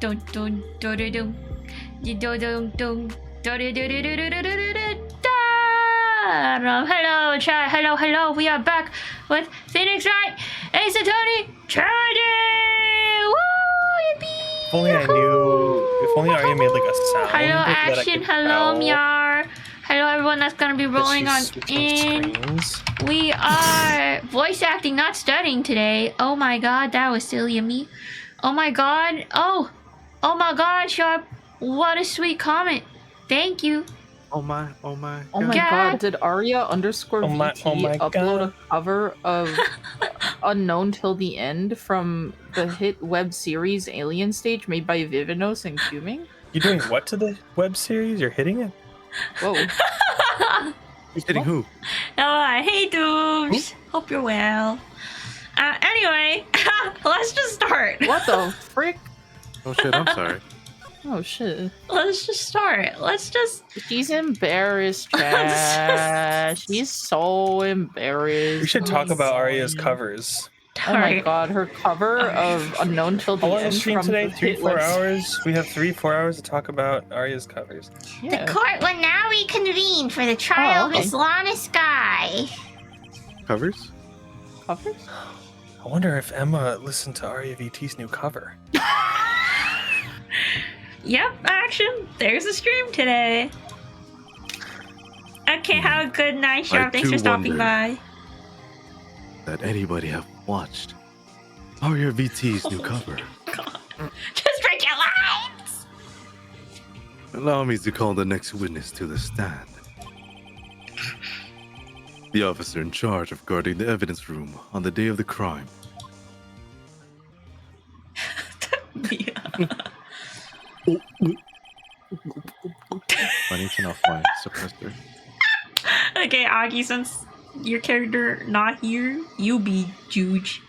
Dun dun dun dun dun. Dun dun dun. Dun dun dun dun dun dun dun dun. Hello, chat. Hello. We are back with Phoenix Wright, Ace Attorney, Charity. Woo! Yippee! If only I knew. If only Arya made like a sound. Hello, that I Action. could Hello, tell Myar. Hello, everyone that's gonna be that rolling on she's switching in. screens. We are voice acting, not studying today. Oh my god, that was silly of me. Oh my god. Oh my god, Sharp. What a sweet comment. Thank you. Oh my God. god, did Arya underscore Oh my VT upload God. a cover of Unknown Till the End from the hit web series Alien Stage made by Vivinos and Cuming? You're doing what to the web series? You're hitting it? Whoa. Who's hitting who? Oh, hey, dudes. Hope you're well. Anyway, let's just start. What the frick? Oh shit, I'm sorry. Oh shit. Let's just start. She's embarrassed, Chad. She's so embarrassed. We should talk about Arya's covers. Oh my god, her cover of Unknown Till the How long is End the stream from today? the 3, hit 4 web hours? We have 3, 4 hours to talk about Arya's covers. Yeah. The court will now reconvene for the trial okay. of Lana Sky. Covers? Covers? I wonder if Emma listened to Arya VT's new cover. Yep, action. There's a stream today. Okay, have a good night, Sharp. Thanks for too stopping wonder. by. That anybody have watched Arya VT's new cover? Just break your lines! Allow me to call the next witness to the stand. The officer in charge of guarding the evidence room on the day of the crime. I need to know my suppressor. Okay, Augie, since your character not here, you be Juge.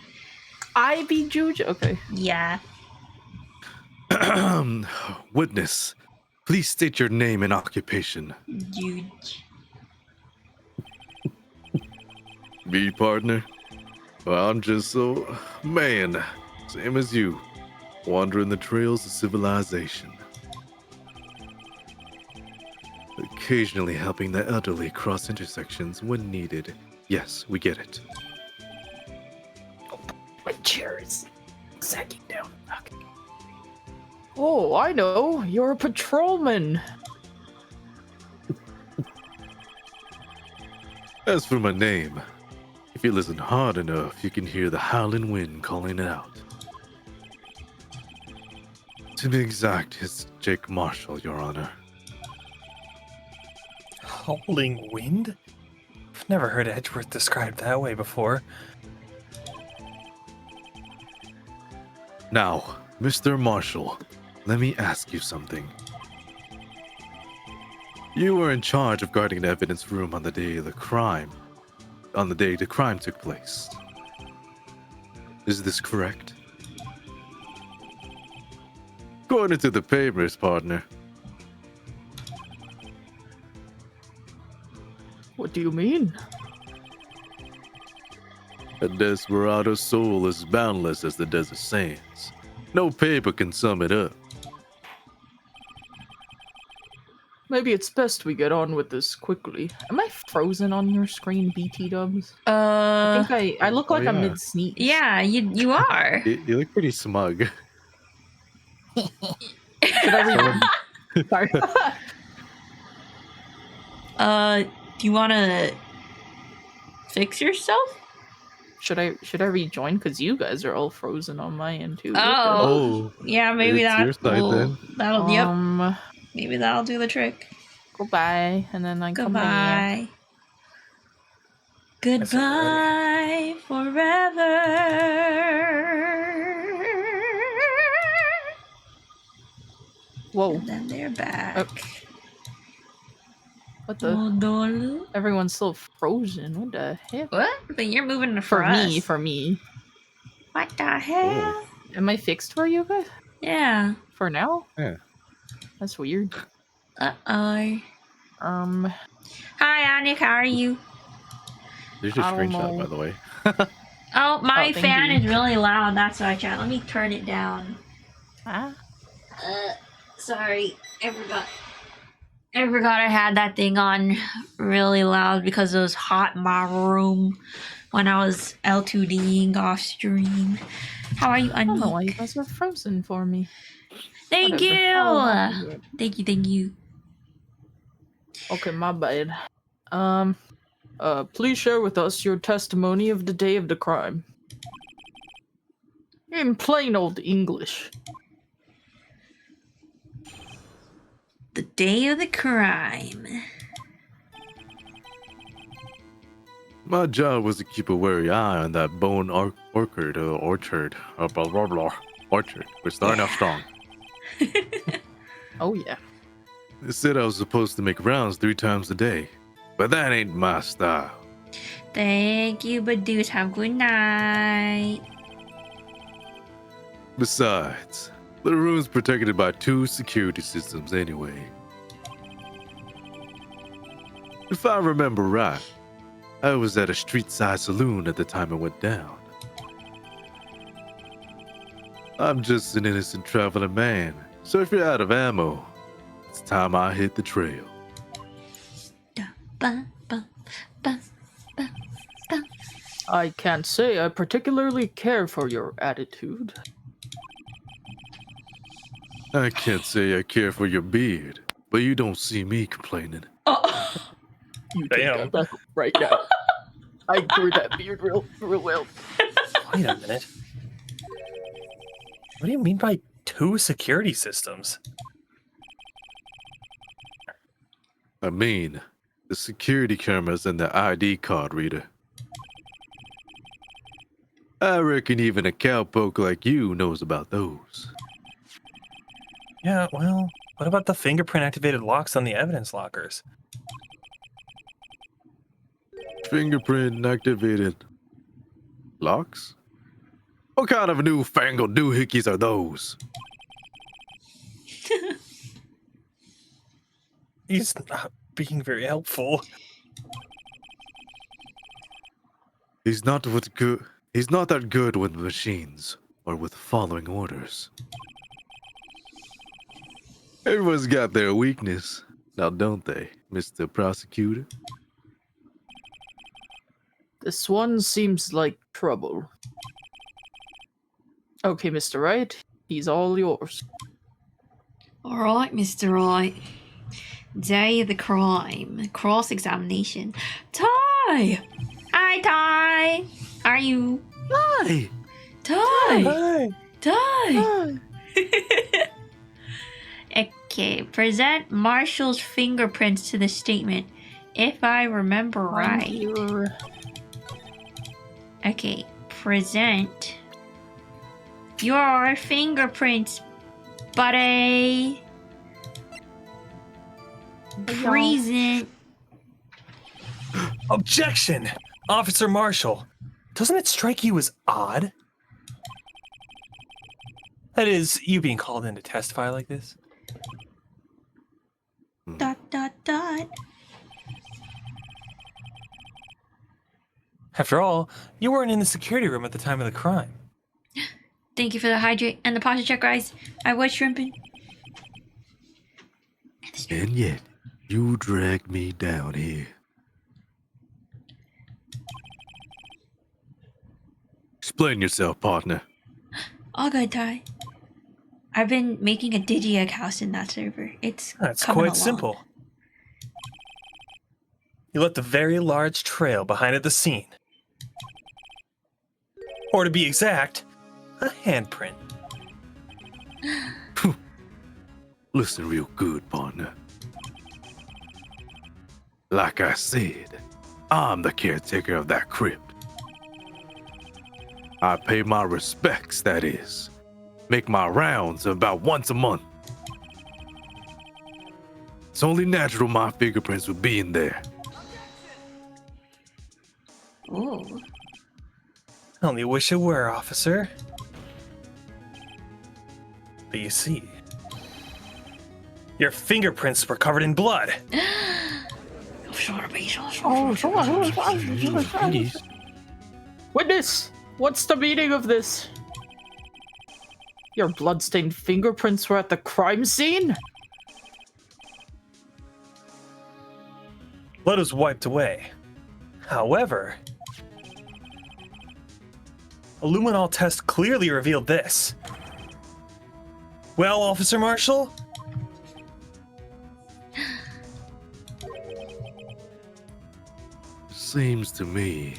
I be Juge? Okay. Yeah. Witness, please state your name and occupation. Juge. Me, partner? Well, I'm just so... man, same as you. Wandering the trails of civilization. Occasionally helping the elderly cross intersections when needed. Yes, we get it. My chair is sagging down. Okay. Oh, I know. You're a patrolman. As for my name, if you listen hard enough, you can hear the howling wind calling it out. To be exact, it's Jake Marshall, Your Honor. Howling wind? I've never heard Edgeworth described that way before. Now, Mr. Marshall, let me ask you something. You were in charge of guarding the evidence room on the day of the crime. On the day the crime took place. Is this correct? According to the papers, partner. What do you mean? A desperado's soul is boundless as the desert sands. No paper can sum it up. Maybe it's best we get on with this quickly. Am I frozen on your screen, BT dubs? I think I look like I'm yeah. mid-sneeze. Yeah, you are. You look pretty smug. Should I read? Sorry. Do you want to fix yourself? Should I rejoin? Because you guys are all frozen on my end too. Oh, Yeah, maybe it's your that side will, then. that'll, yep, maybe that'll do the trick. Goodbye, and then I come back. Goodbye. Goodbye forever. Whoa! And then they're back. What the? Odolu. Everyone's so frozen. What the heck? What? But you're moving For me, us. for me. What the hell? Am I fixed for you guys? Yeah. For now? Yeah. That's weird. Uh-oh. Um. Hi, Anik. How are you? There's your I don't screenshot, know. by the way. Oh, my thank fan you. is really loud. That's why I chat. Let me turn it down. Ah. Sorry, I forgot. I forgot I had that thing on really loud because it was hot in my room when I was L2Ding off stream. How are you, I don't know why you Anik? guys are frozen for me. Thank Whatever. I'll hop in you! here. Thank you. Okay, my bad. Please share with us your testimony of the day of the crime. In plain old English. The day of the crime. My job was to keep a wary eye on that bone orchard. Blah, blah, blah. Orchard. We're starting off strong. Oh yeah. They said I was supposed to make rounds 3 times a day, but that ain't my style. Thank you, but dudes, have a good night. Besides, the room's protected by 2 security systems anyway. If I remember right, I was at a street-side saloon at the time it went down. I'm just an innocent traveling man, so if you're out of ammo, it's time I hit the trail. Ba, ba, ba, ba, ba. I can't say I particularly care for your attitude. I can't say I care for your beard, but you don't see me complaining. You take Damn. that right now. I grew that beard real well. Wait a minute. What do you mean by 2 security systems? I mean, the security cameras and the ID card reader. I reckon even a cowpoke like you knows about those. Yeah, well, what about the fingerprint activated locks on the evidence lockers? Fingerprint activated locks? What kind of newfangled doohickeys are those? He's not being very helpful. He's not that good with machines or with following orders. Everyone's got their weakness, now don't they, Mr. Prosecutor? This one seems like trouble. Okay, Mr. Wright, he's all yours. Alright, Mr. Wright. Day of the crime. Cross-examination. Ty! Hi, Ty! Are you... Hi! Ty! Hi. Ty! Okay, present Marshall's fingerprints to the statement. If I remember I'm right. here. Okay, present your fingerprints, buddy. Present. Objection! Officer Marshall, doesn't it strike you as odd? That is, you being called in to testify like this? Dot dot dot. After all, you weren't in the security room at the time of the crime. Thank you for the hydrate and the posture check, guys. I was shrimping. And yet, you dragged me down here. Explain yourself, partner. All good, Ty. I've been making a Digiegg house in that server. It's That's coming quite along. simple. You left a very large trail behind at the scene. Or to be exact, a handprint. Listen real good, partner. Like I said, I'm the caretaker of that crypt. I pay my respects, that is. Make my rounds about once a month. It's only natural my fingerprints would be in there. Ooh. I only wish it were, officer. But you see, your fingerprints were covered in blood. Witness, what's the meaning of this? Your bloodstained fingerprints were at the crime scene? Blood was wiped away. However, a luminol test clearly revealed this. Well, Officer Marshall? Seems to me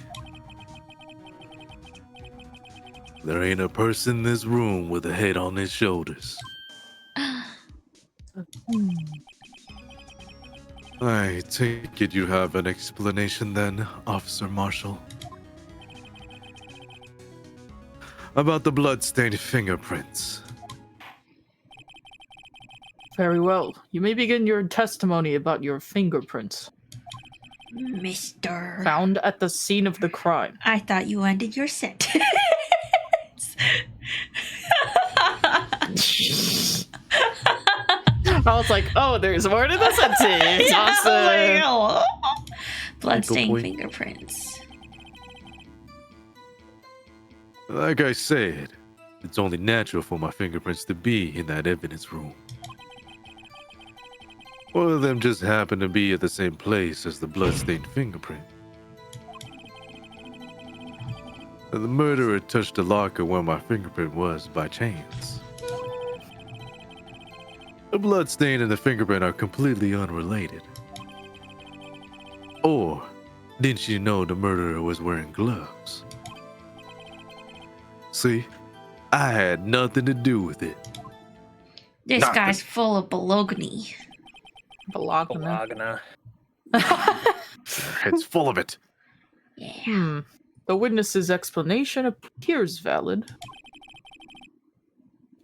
there ain't a person in this room with a head on his shoulders. I take it you have an explanation then, Officer Marshall? About the blood-stained fingerprints. Very well. You may begin your testimony about your fingerprints Mister. found at the scene of the crime. I thought you ended your sentence. I was like, oh, there's more to the sentence. Yeah, Awesome. oh my God. Bloodstained point. fingerprints. Like I said, it's only natural for my fingerprints to be in that evidence room. One of them just happened to be at the same place as the bloodstained fingerprint. And the murderer touched the locker where my fingerprint was by chance. The bloodstain and the fingerprint are completely unrelated. Or, didn't you know the murderer was wearing gloves? See, I had nothing to do with it. This Nothing. guy's full of bologna. Bologna. Bologna. It's full of it. Yeah. The witness's explanation appears valid.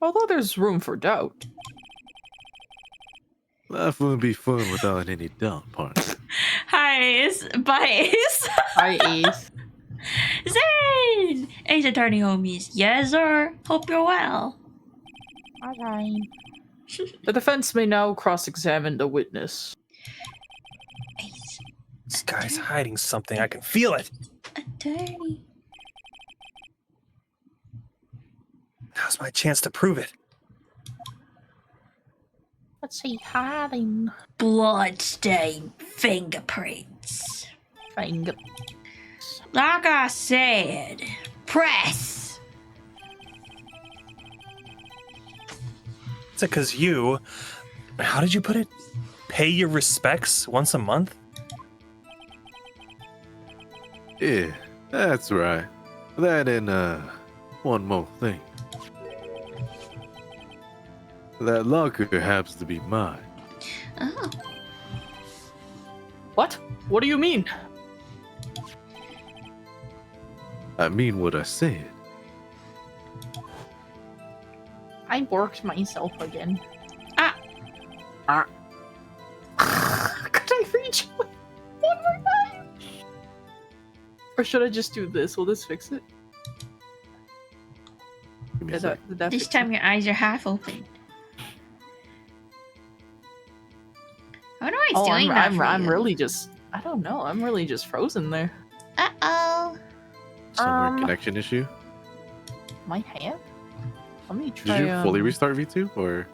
Although there's room for doubt. Life wouldn't be fun without any doubt, partner. Hi, Ace. Bye, Ace. Hi, Ace. Zane! Ace attorney homies. Yes, sir. Hope you're well. Alright. The defense may now cross-examine the witness. Ace. This guy's hiding something. I can feel it. Attorney. Now's my chance to prove it. What's he hiding? Bloodstained fingerprints. Finger. Like I said, press. Is it because you, how did you put it? Pay your respects once a month? Yeah, that's right. That and, one more thing. That locker happens to be mine. Oh. What? What do you mean? I mean what I said. I worked myself again. Ah. Could I reach one more time? Or should I just do this? Will this fix it? Give me a Did sec. that This fix time your eyes are half open. I wonder why it? he's doing that for I'm you. really just. I don't know. I'm really just frozen there. Uh-oh. Somewhere connection issue. My hand? Let me try. Did you fully restart V2 or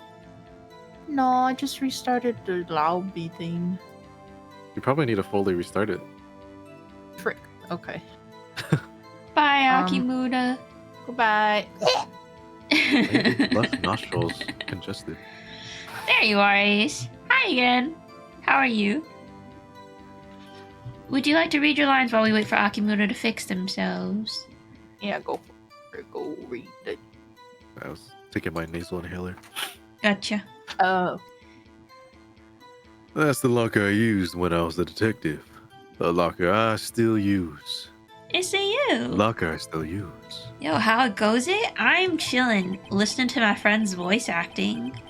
No, I just restarted the lobby thing. you probably need to fully restart it? Frick. Okay. Bye, Um, Akimuda. Goodbye. Maybe left nostrils congested. There you are, Ace. Hi again. How are you? Would you like to read your lines while we wait for Akimuda to fix themselves? Yeah, go for it. Go read it. I was taking my nasal inhaler. Gotcha. That's the locker I used when I was a detective. The locker I still use. It's a you. Locker I still use. Yo, how it goes it? I'm chilling, listening to my friend's voice acting.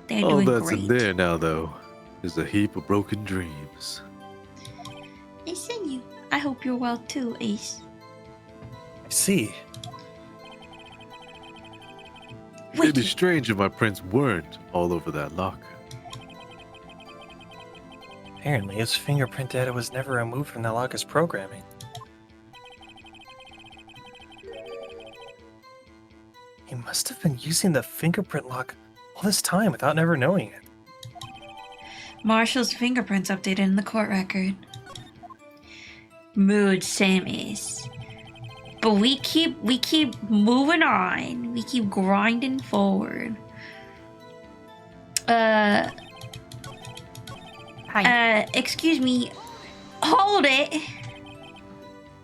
They're All doing that's great. in there now, though, is a heap of broken dreams. It's in you. I hope you're well too, Ace. I see. It'd be Wicked. strange if my prints weren't all over that locker. Apparently, his fingerprint data was never removed from that locker's programming. He must have been using the fingerprint lock all this time without never knowing it. Marshall's fingerprints updated in the court record. Mood Sammy's. But we keep moving on. We keep grinding forward. Excuse me. Hold it.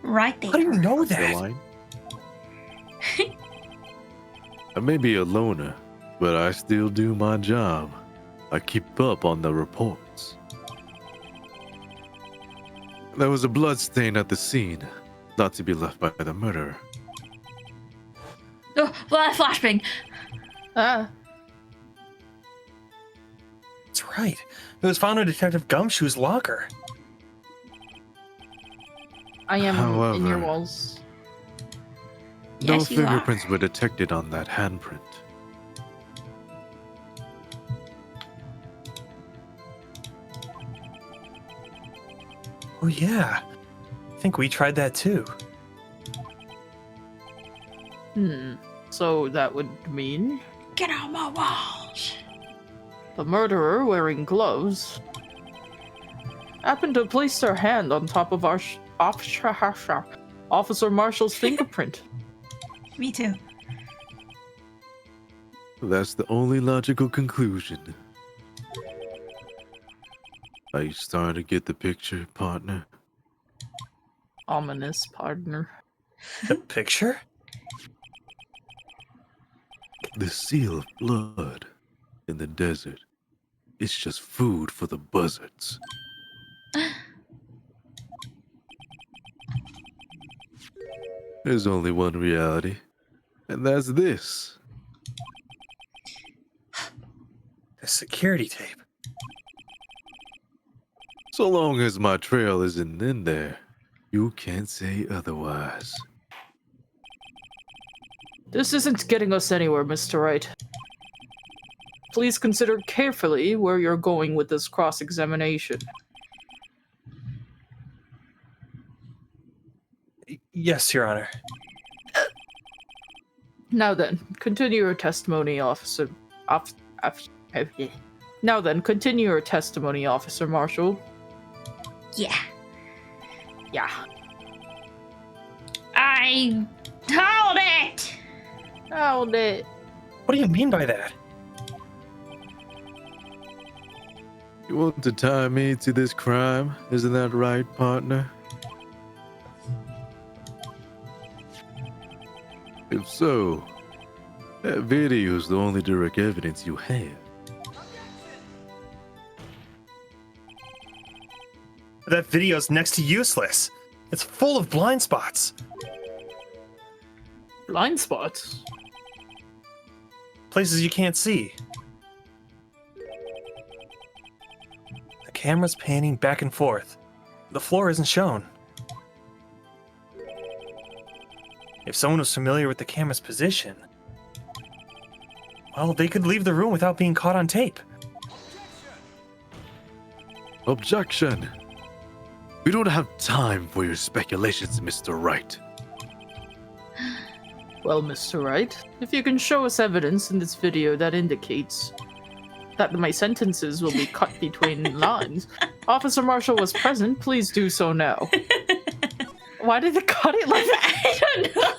Right there. How do you know That's the that? line. I may be a loner, but I still do my job. I keep up on the reports. There was a blood stain at the scene, not to be left by the murderer. Oh, flashbang. Ah, That's right. It was found in Detective Gumshoe's locker. I am in your However- walls. No Yes, you are. fingerprints were detected on that handprint. Oh yeah. I think we tried that too. So that would mean Get out my walls. the murderer, wearing gloves, happened to place their hand on top of our Officer Marshall's fingerprint. Me too. That's the only logical conclusion. Are you starting to get the picture, partner? Ominous partner. The picture? The seal of blood in the desert. It's just food for the buzzards. There's only one reality, and that's this. The security tape. So long as my trail isn't in there, you can't say otherwise. This isn't getting us anywhere, Mr. Wright. Please consider carefully where you're going with this cross-examination. Yes, Your Honor. Now then, continue your testimony, Officer. Now then, continue your testimony, Officer Marshall. Yeah. Yeah. I hold it. Hold it. What do you mean by that? You want to tie me to this crime? Isn't that right, partner? If so, that video is the only direct evidence you have. That video's next to useless. It's full of blind spots. Blind spots? Places you can't see. The camera's panning back and forth. The floor isn't shown. If someone was familiar with the camera's position, well, they could leave the room without being caught on tape. Objection! We don't have time for your speculations, Mr. Wright. Well, Mr. Wright, if you can show us evidence in this video that indicates that my sentences will be cut between lines, Officer Marshall was present, please do so now. Why did they cut it like that? I don't know.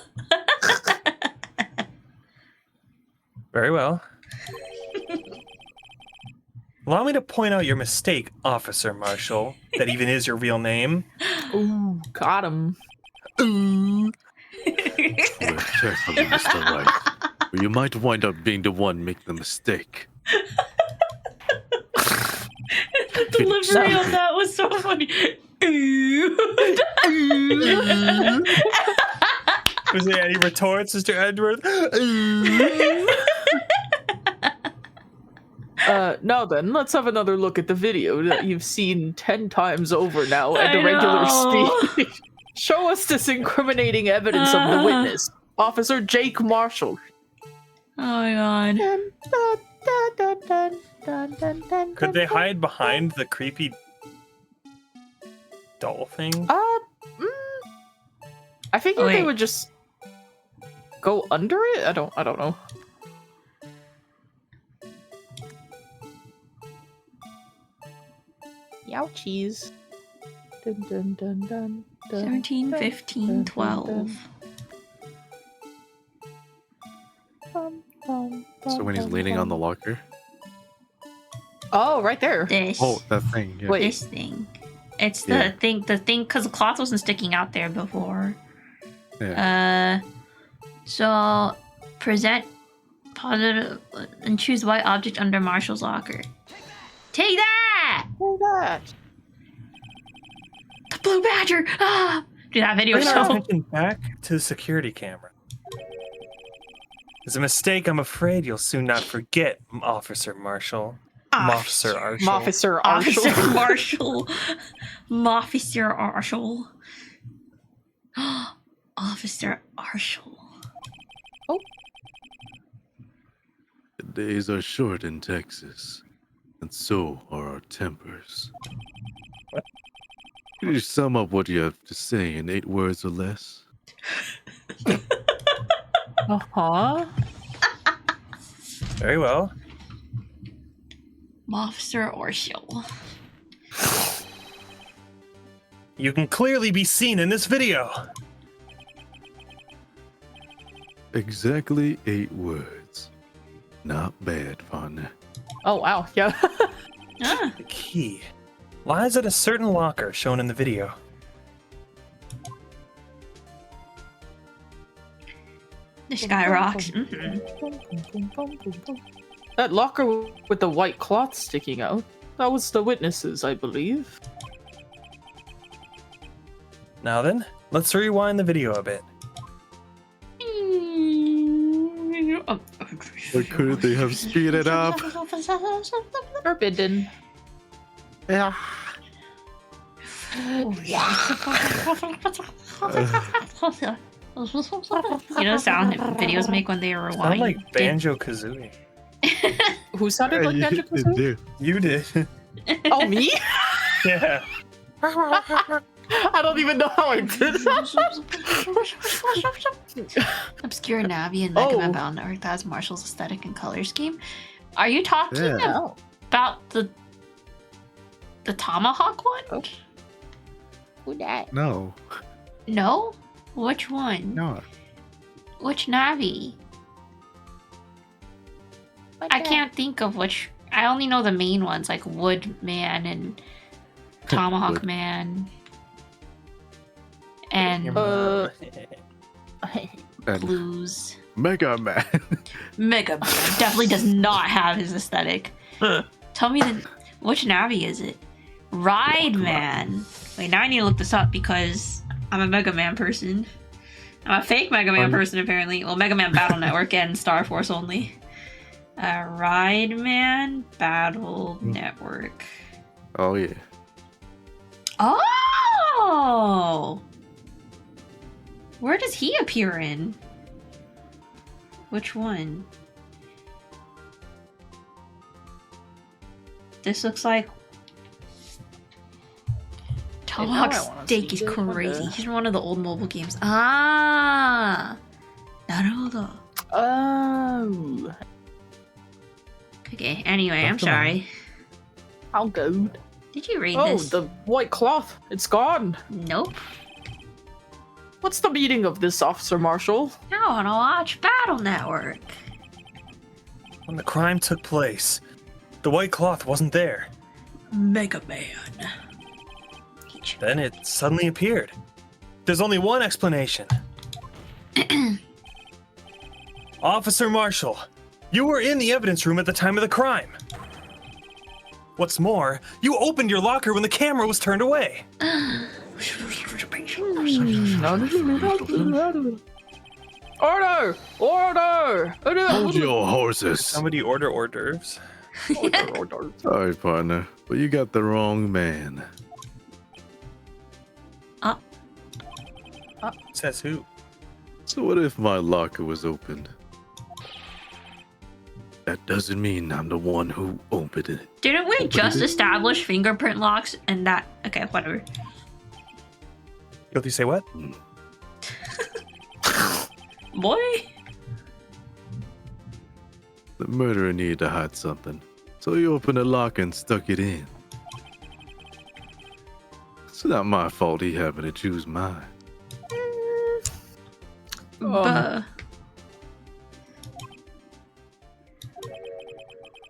Very well. Allow me to point out your mistake, Officer Marshall. That even is your real name. Ooh, got him. Ooh. Tread carefully, Mr. Wright, or you might wind up being the one making the mistake. The delivery of that was so funny. Was there any retorts, Mr. Edward? Now then, let's have another look at the video that you've seen 10 times over now at I a regular know. speed. Show us this incriminating evidence of the witness, Officer Jake Marshall. Oh my god. Could they hide behind the creepy doll thing? I figured they Wait. would just... go under it? I don't know. Youchies. Dun, dun, dun, dun, dun, 17, dun, 15, dun, 12. dun, dun, So when he's dun, leaning on the dun. locker. Oh, right there. This. Oh, that thing. Yeah. Wait. This thing. It's the Yeah. thing, because the cloth wasn't sticking out there before. Yeah. So present positive and choose white object under Marshall's locker. Take that! Oh, that. The blue badger! Ah! Dude, that video Bring was our so... attention back to the security camera. It's a mistake I'm afraid you'll soon not forget, Officer Marshall. Officer Arshall. Officer Officer Arshall. Marshall. Officer Arshall. Officer Arshall. The days are short in Texas, and so are our tempers. What? Can you sum up what you have to say in 8 words or less? Uh-huh. Very well. Officer Arshall. You can clearly be seen in this video. Exactly 8 words. Not bad, partner. Oh, wow. Yeah. Ah, The key lies at a certain locker shown in the video. this guy rocks. Mhm. That locker with the white cloth sticking out. That was the witnesses, I believe. Now then, let's rewind the video a bit. Or could they have speeded up? Forbidden. Yeah. You know the sound that videos make when they rewind? Sound like Banjo Kazooie. Who sounded like Magic Kazooie? You did. Oh, me? Yeah. I don't even know how I did that. Obscure Navi and Mega Man Oh. Battle Network. That's Marshall's aesthetic and color scheme. Are you talking Yeah. Oh. about the Tomahawk one? Oh. Who that? No. No? Which one? No. Which Navi? I can't think of which. I only know the main ones like Wood Man and Tomahawk Wood. Man. And Uh, And Blues. Mega Man. Mega Man definitely does not have his aesthetic. Tell me which Navi is it? Ride Man. Wait, now I need to look this up because I'm a Mega Man person. I'm a fake Mega Man person apparently. Well, Mega Man Battle Network and Star Force only. Ride Man Battle Network. Oh, yeah. Oh! Where does he appear in? Which one? This looks like Tomahawk now I wanna Steak see is the crazy. other. He's in one of the old mobile games. Ah! Naruto. Oh. Okay, anyway, I'm Come on. sorry. How good. Did you read Oh, this? the white cloth. It's gone. Nope. What's the meaning of this, Officer Marshall? I wanna watch Battle Network. When the crime took place, the white cloth wasn't there. Mega Man. Then it suddenly appeared. There's only one explanation. Officer Marshall, you were in the evidence room at the time of the crime. What's more, you opened your locker when the camera was turned away. Order! Order! Hold your horses. Somebody order hors d'oeuvres. Order. Sorry, partner, but you got the wrong man. Says who? So what if my locker was opened? That doesn't mean I'm the one who opened it. Didn't we just establish fingerprint locks and that? Okay, whatever. Guilty say what? Boy. The murderer needed to hide something, so he opened a locker and stuck it in. It's not my fault he happened to choose mine. Buh.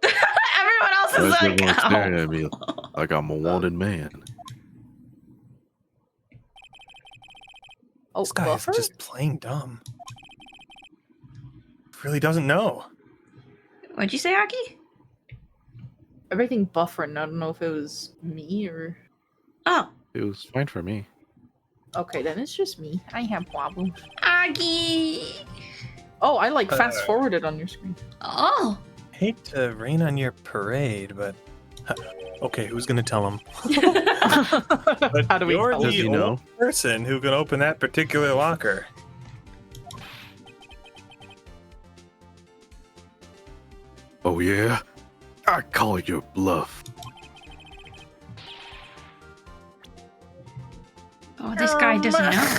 Everyone else Why is is like, everyone staring "Ow." at me like I'm a wanted man? Oh, This guy buffer? is just plain dumb. Really doesn't know. What'd you say, Aki? Everything buffering. I don't know if it was me or... Oh, It was fine for me. Okay, then it's just me. I have problems. Aki. Oh, I like fast forwarded on your screen. Oh. Hate to rain on your parade, but okay, who's gonna tell him? But How do we you're tell Does the he only know? person who can open that particular locker. Oh yeah? I call your bluff. Oh, this guy doesn't know.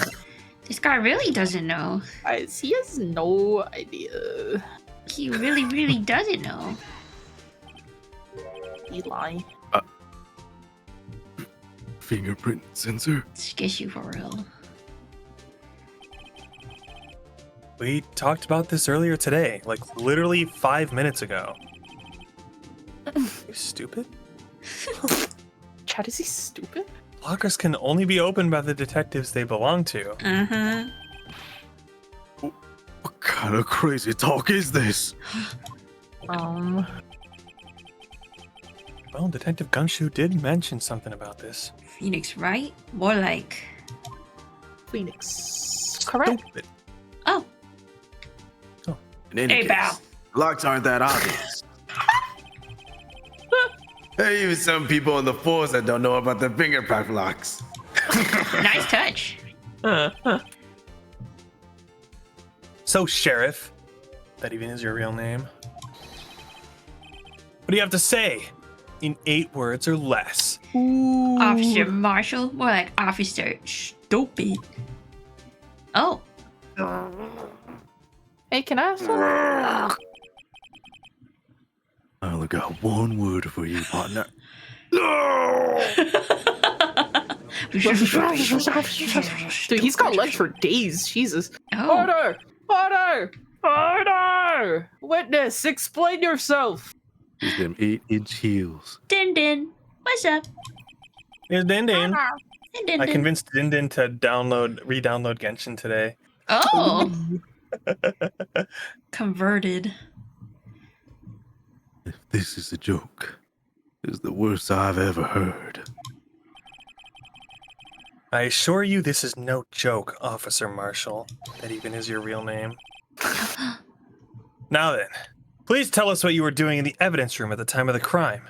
This guy really doesn't know. He has no idea. He really, really doesn't know. Eli. Fingerprint sensor? Skis you for real. We talked about this earlier today, like literally 5 minutes ago. You stupid? Chad, is he stupid? Lockers can only be opened by the detectives they belong to. Uh-huh. What kind of crazy talk is this? Well, Detective Gumshoe did mention something about this. Phoenix, right? More like... Phoenix. Correct. Stupid. Oh, In any Hey, case, pal. locks aren't that obvious. There are even some people on the force that don't know about the fingerprint locks. nice touch. So, Sheriff, that even is your real name. What do you have to say? In 8 words or less. Officer Marshall? More like Officer Stupid. Oh. Hey, can I have some? I only got one word for you, partner. Dude, he's got legs for days. Jesus. Oh. Order! Order! Order! Witness, explain yourself. Use them 8-inch heels. Din Din. What's up? Here's Din Din. Din Din I Din. convinced Din Din to re-download Genshin today. Oh. Converted. If this is a joke, it's the worst I've ever heard. I assure you this is no joke, Officer Marshall. That even is your real name. Now then, please tell us what you were doing in the evidence room at the time of the crime.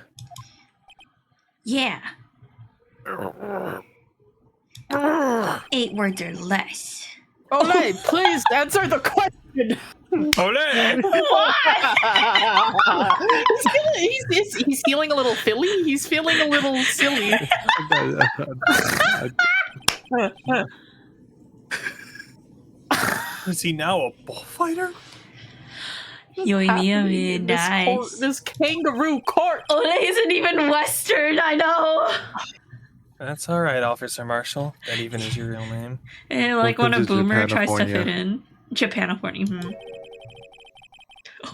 Yeah. 8 words or less. Ole, please answer the question. Ole! he's feeling a little Philly. He's feeling a little silly. Is he now a bullfighter? Yummy, nice. This kangaroo court. Ole isn't even Western, I know. That's alright, Officer Marshall. That even is your real name. And like when a Welcome to boomer tries to Japanifornia. fit in. Japanifornia.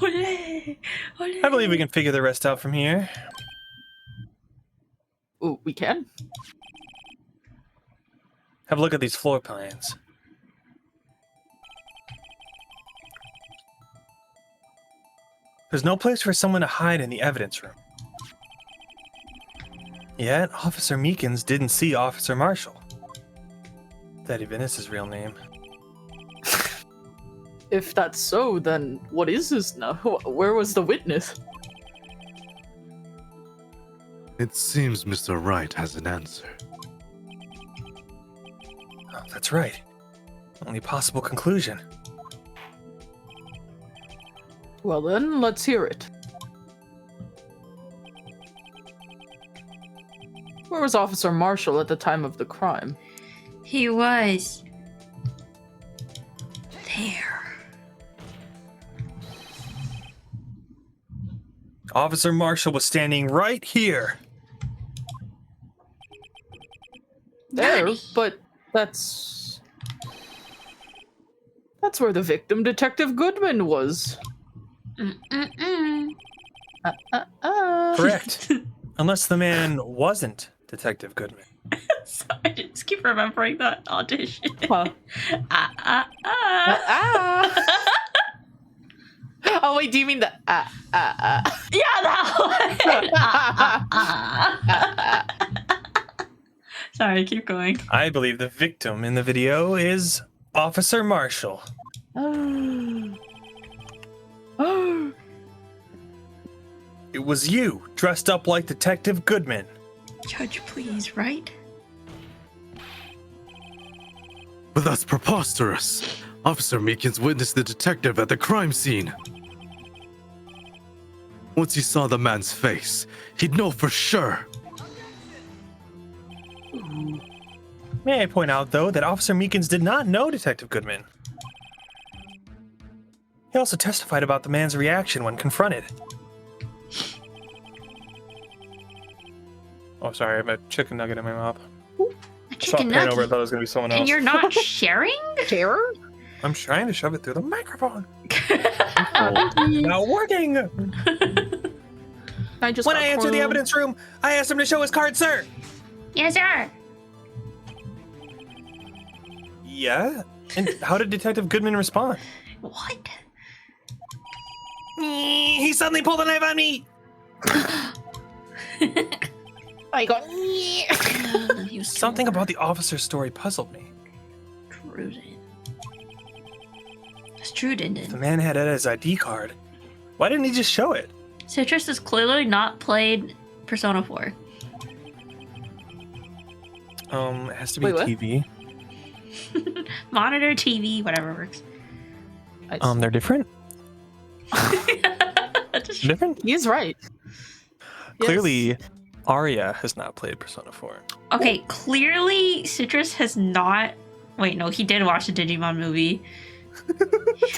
Ole! Ole! I believe we can figure the rest out from here. Ooh, we can. Have a look at these floor plans. There's no place for someone to hide in the evidence room. Yet, Officer Meekins didn't see Officer Marshall. That even is his real name. If that's so, then what is this now? Where was the witness? It seems Mr. Wright has an answer. Oh, that's right. Only possible conclusion. Well then, let's hear it. Where was Officer Marshall at the time of the crime? He was there. Officer Marshall was standing right here. There, Nani? but that's where the victim, Detective Goodman, was. Mm-mm-mm. Correct. Unless the man wasn't Detective Goodman. Sorry, I just keep remembering that audition. Huh. Oh wait, do you mean the Yeah, that one. Sorry, keep going. I believe the victim in the video is Officer Marshall. It was you, dressed up like Detective Goodman. Judge, please, right? But that's preposterous. Officer Meekins witnessed the detective at the crime scene. Once he saw the man's face, he'd know for sure. May I point out, though, that Officer Meekins did not know Detective Goodman. He also testified about the man's reaction when confronted. Oh, sorry, I have a chicken nugget in my mouth. A I saw a chicken pan over, I nugget. thought it was going to be someone else. And you're not sharing? Terror? I'm trying to shove it through the microphone. Not working! I just When got I entered the cornered. evidence room, I asked him to show his card, sir. Yes, sir. Yeah? And how did Detective Goodman respond? What? He suddenly pulled a knife on me! I got. Something about the officer's story puzzled me. Truden. It's Truden. The man had Edda's ID card. Why didn't he just show it? Citrus has clearly not played Persona 4. It has to be Wait, what? TV. Monitor, TV, whatever works. They're different? Just- Different? He is right. Clearly, Arya has not played Persona 4. Okay, clearly Citrus has not. Wait, no, he did watch the Digimon movie.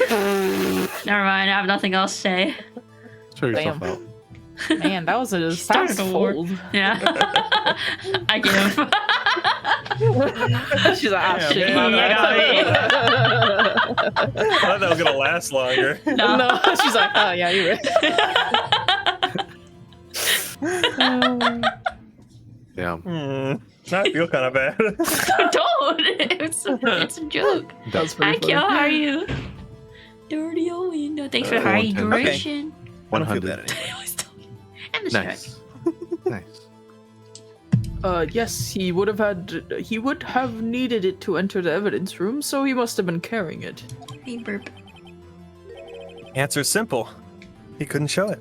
Never mind, I have nothing else to say. Show yourself Damn. out. Man, that was a Started fast a war. fold. Yeah. I give. She's like, ah, Yeah, shit. man, my I bad. I thought that was going to last longer. No. No, she's like, oh yeah, you're right. Yeah. I feel kind of bad. Don't! It's a joke. That's Hi, pretty Kyo, how funny. are you? Dirty Olino. Thanks for the 110. hydration. I don't feel 100. bad anymore. And the strike. Nice. Nice. Yes, he would have needed it to enter the evidence room, so he must have been carrying it. Hey, burp. Answer's simple. He couldn't show it.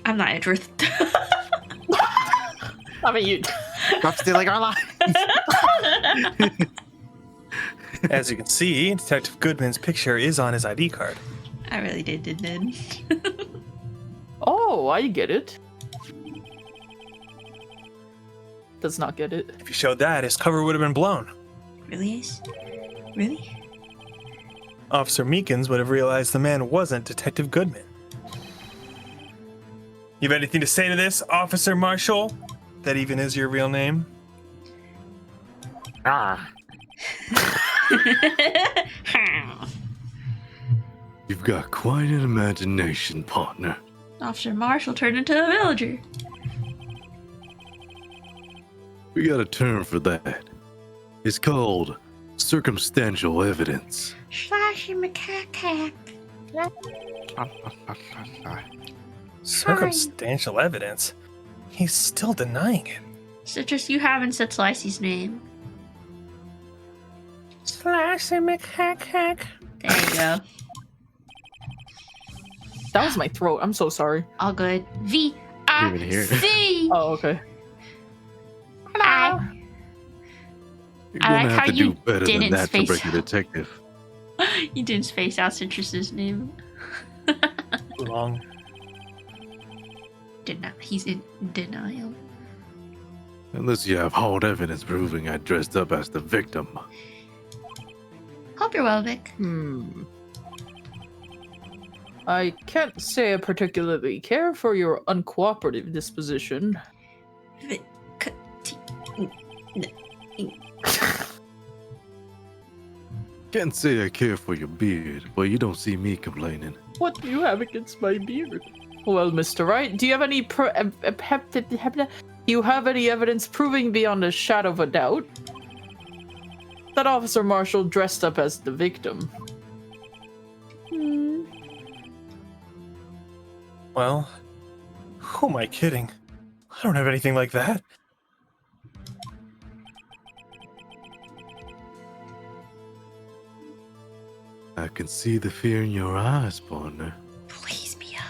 I'm not Edgeworth. I mean, you. Stop stealing our lives. As you can see, Detective Goodman's picture is on his ID card. I really did. Oh, I get it. Does not get it. If he showed that, his cover would have been blown. Really, Ace? Really? Officer Meekins would have realized the man wasn't Detective Goodman. You have anything to say to this, Officer Marshall? That even is your real name? You've got quite an imagination, partner. Officer Marshall turned into a villager. We got a term for that. It's called circumstantial evidence. Slashy macaque. Circumstantial evidence? He's still denying it. Citrus, you haven't said Slicey's name. Slashy McHack. There you go. That was my throat. I'm so sorry. All good. V Didn't even hear it. I Oh, okay. I You're I gonna like have how to you do better than didn't that to space break a out. detective. You didn't space out Citrus's name. Long. He's in denial. Unless you have hard evidence proving I dressed up as the victim. Hope you're well, Vic. I can't say I particularly care for your uncooperative disposition. V- c- t- n- n- Can't say I care for your beard, but you don't see me complaining. What do you have against my beard? Well, Mr. Wright, do you have any evidence proving beyond a shadow of a doubt that Officer Marshall dressed up as the victim? Well, who am I kidding? I don't have anything like that. I can see the fear in your eyes, partner. Please, Mia.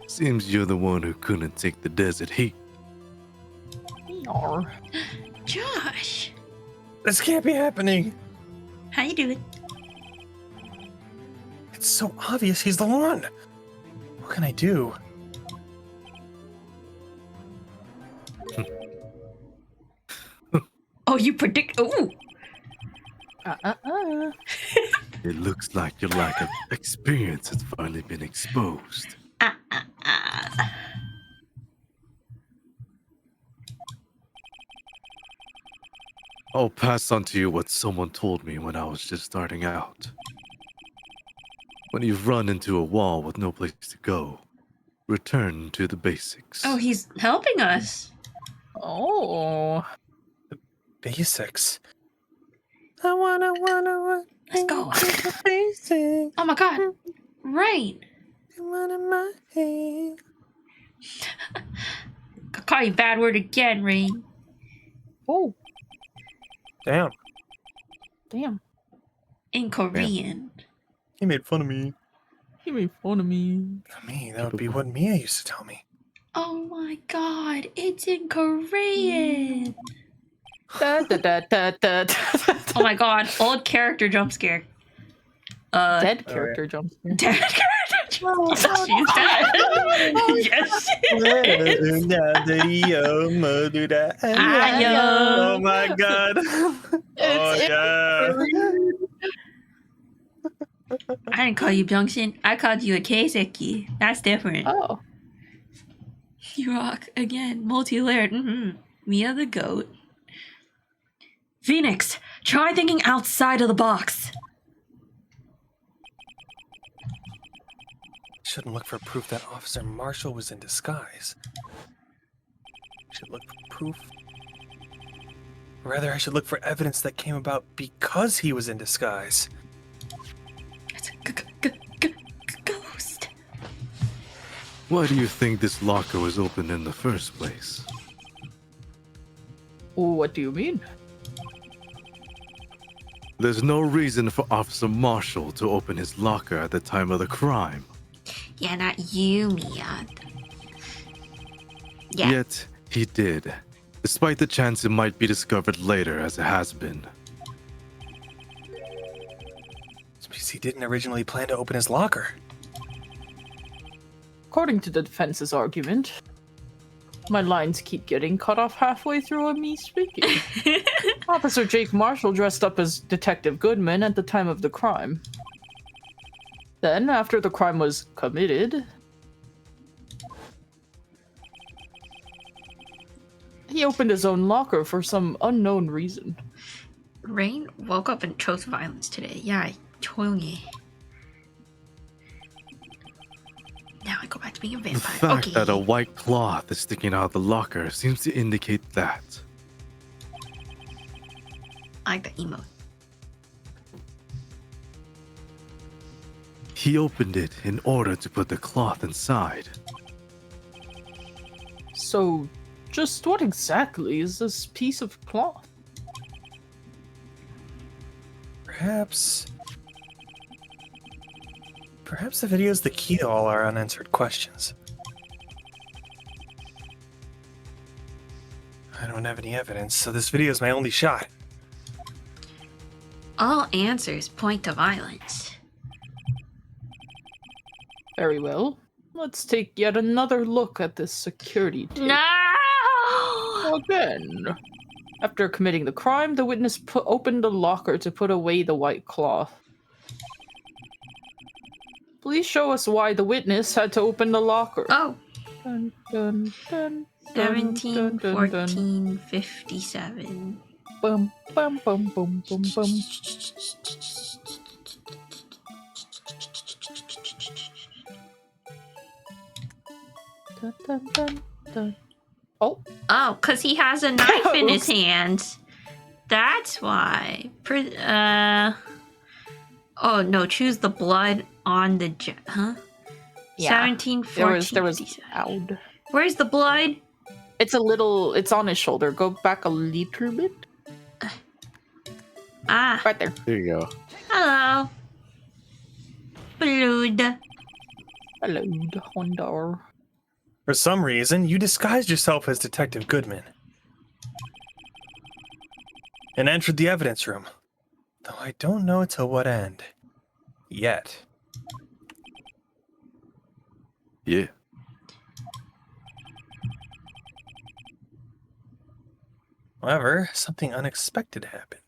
Seems you're the one who couldn't take the desert heat. Yarr. Josh, This can't be happening. how you doing? It's so obvious he's the one. What can I do? Oh, you predict? Ooh. It looks like your lack of experience has finally been exposed. I'll pass on to you what someone told me when I was just starting out. When you've run into a wall with no place to go, return to the basics. Oh, he's helping us. Oh. Basics. I wanna. Let's go. Basics. Oh my god. Right. One of my hands. I'll call you bad word again, Rain. Oh, Damn, damn. In Korean. he made fun of me. You made fun of me. Me, that would be what Mia used to tell me. Oh my god, it's in Korean. Da, da, da, da, da, da. Oh my god, old character jump scare. Dead character jump scare. Dead character jump scare. She's dead. Yes. Oh my god. Oh yeah. I didn't call you Byung-shin. I called you a Keiseki. That's different. Oh. You rock again. Multi-layered. Mia the goat. Phoenix, try thinking outside of the box. Shouldn't look for proof that Officer Marshall was in disguise. Should look for proof. Rather, I should look for evidence that came about because he was in disguise. It's a ghost. Why do you think this locker was opened in the first place? What do you mean? There's no reason for Officer Marshall to open his locker at the time of the crime. Yeah, not you, Mia. Yeah. Yet, he did, despite the chance it might be discovered later as it has been. It's because he didn't originally plan to open his locker. According to the defense's argument, my lines keep getting cut off halfway through of me speaking. Officer Jake Marshall dressed up as Detective Goodman at the time of the crime. Then, after the crime was committed, he opened his own locker for some unknown reason. Rain woke up and chose violence today. Yeah, 조용히. Now I go back to being a The vampire. fact Okay. that a white cloth is sticking out of the locker seems to indicate that. I like the emote. He opened it in order to put the cloth inside. So, just what exactly is this piece of cloth? Perhaps the video is the key to all our unanswered questions. I don't have any evidence, so this video is my only shot. All answers point to violence. Very well. Let's take yet another look at this security tape. No! Again. After committing the crime, the witness opened the locker to put away the white cloth. Please show us why the witness had to open the locker. Oh, Dun, dun, dun, 17, dun, dun, dun. 14, 57. Bum, bum, bum, bum, bum, bum. Dun, dun, dun, dun. Oh, Oh, because he has a knife in his hand. That's why. Oh, no, choose the blood on the... Huh? yeah. 17, 14, There was 57. loud. Where's the blood? It's on his shoulder. Go back a little bit. Ah, Right there. There you go. hello. Blood. Hello, Honda. For some reason, you disguised yourself as Detective Goodman and entered the evidence room, though I don't know to what end. Yet. Yeah. However, something unexpected happened.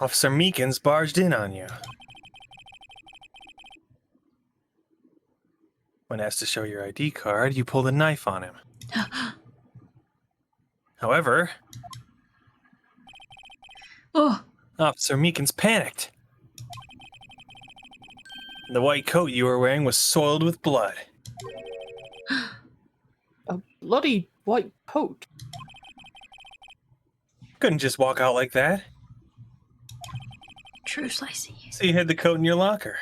Officer Meekins barged in on you. When asked to show your ID card, you pulled a knife on him. However, Oh, Officer Meekins panicked. The white coat you were wearing was soiled with blood. A bloody white coat. Couldn't just walk out like that, true slicey. so you hid the coat in your locker.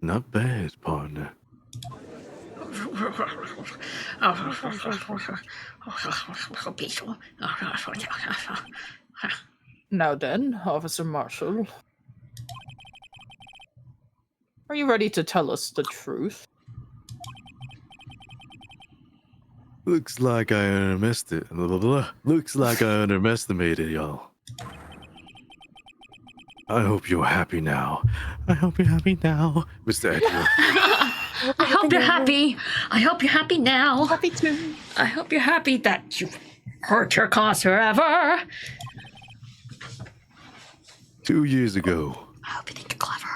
Not bad, partner. Now then, Officer Marshall. Are you ready to tell us the truth? Looks like I underestimated. Looks like I underestimated y'all. I hope you're happy now. I hope you're happy now, Mr. Edgar. I hope you're happy. I hope you're happy now. Happy too. I hope you're happy that you hurt your cause forever. 2 years ago, I hope you think you're clever.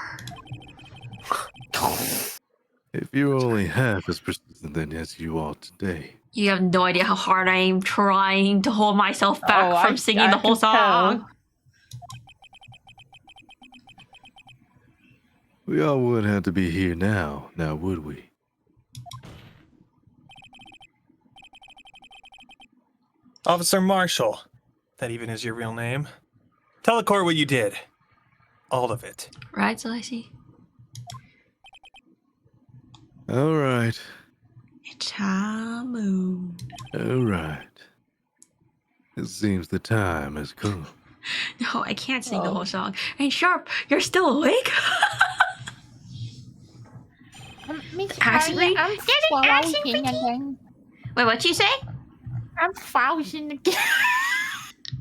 if you're only half as persistent then as you are today. You have no idea how hard I am trying to hold myself back from singing the whole can tell. song. We all wouldn't have to be here now would we? Officer Marshall, that even is your real name. Tell the court what you did. All of it. Right, Slicey? All right. It's our moon. All right. It seems the time has come. No, I can't sing the whole song. Hey, Sharp, you're still awake? Actually, I'm frozen again. Wait, what'd you say? I'm frozen again.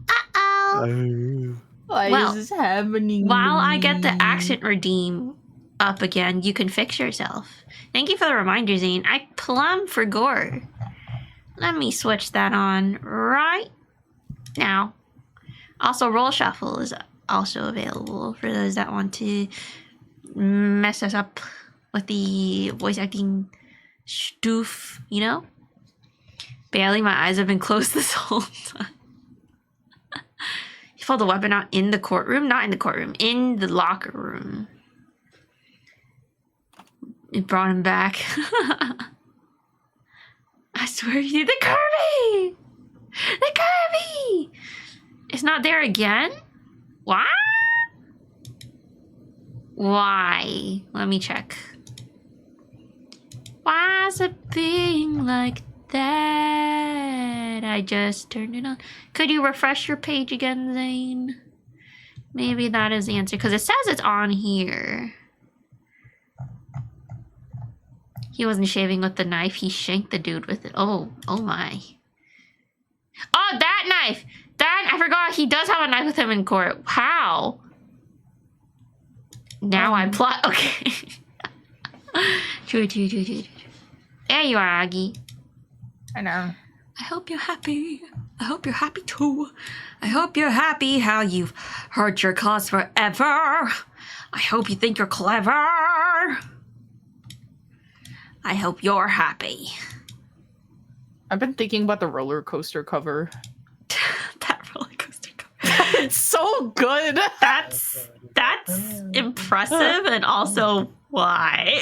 Uh-oh. Why Well, is this happening? While I get the accent redeem up again, you can fix yourself. Thank you for the reminder, Zane. I plumb forgot. Let me switch that on right now. Also, Roll Shuffle is also available for those that want to mess us up with the voice acting stoof, you know? Barely, my eyes have been closed this whole time. He pulled the weapon out in the courtroom? Not in the courtroom, in the locker room. It brought him back. I swear you, the Kirby! The Kirby! It's not there again? What? Why? Let me check. Why is it being like that? I just turned it on. Could you refresh your page again, Zane? Maybe that is the answer, because it says it's on here. He wasn't shaving with the knife. He shanked the dude with it. Oh my. Oh, that knife! I forgot he does have a knife with him in court. How? Now I plot. Okay. True. There you are, Aggie. I know. I hope you're happy. I hope you're happy too. I hope you're happy how you've heard your cause forever. I hope you think you're clever. I hope you're happy. I've been thinking about the roller coaster cover. That roller coaster cover. It's so good. That's impressive, and also why?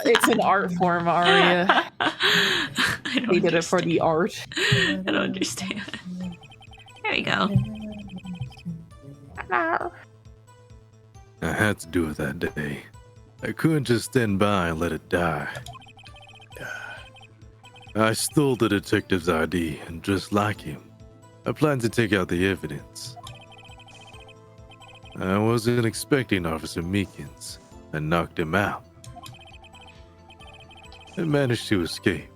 It's an art form, Aria. I They did it for the art. I don't understand. There we go. Ah. I had to do it that day. I couldn't just stand by and let it die. I stole the detective's ID, and just like him, I planned to take out the evidence. I wasn't expecting Officer Meekins, and knocked him out. I managed to escape.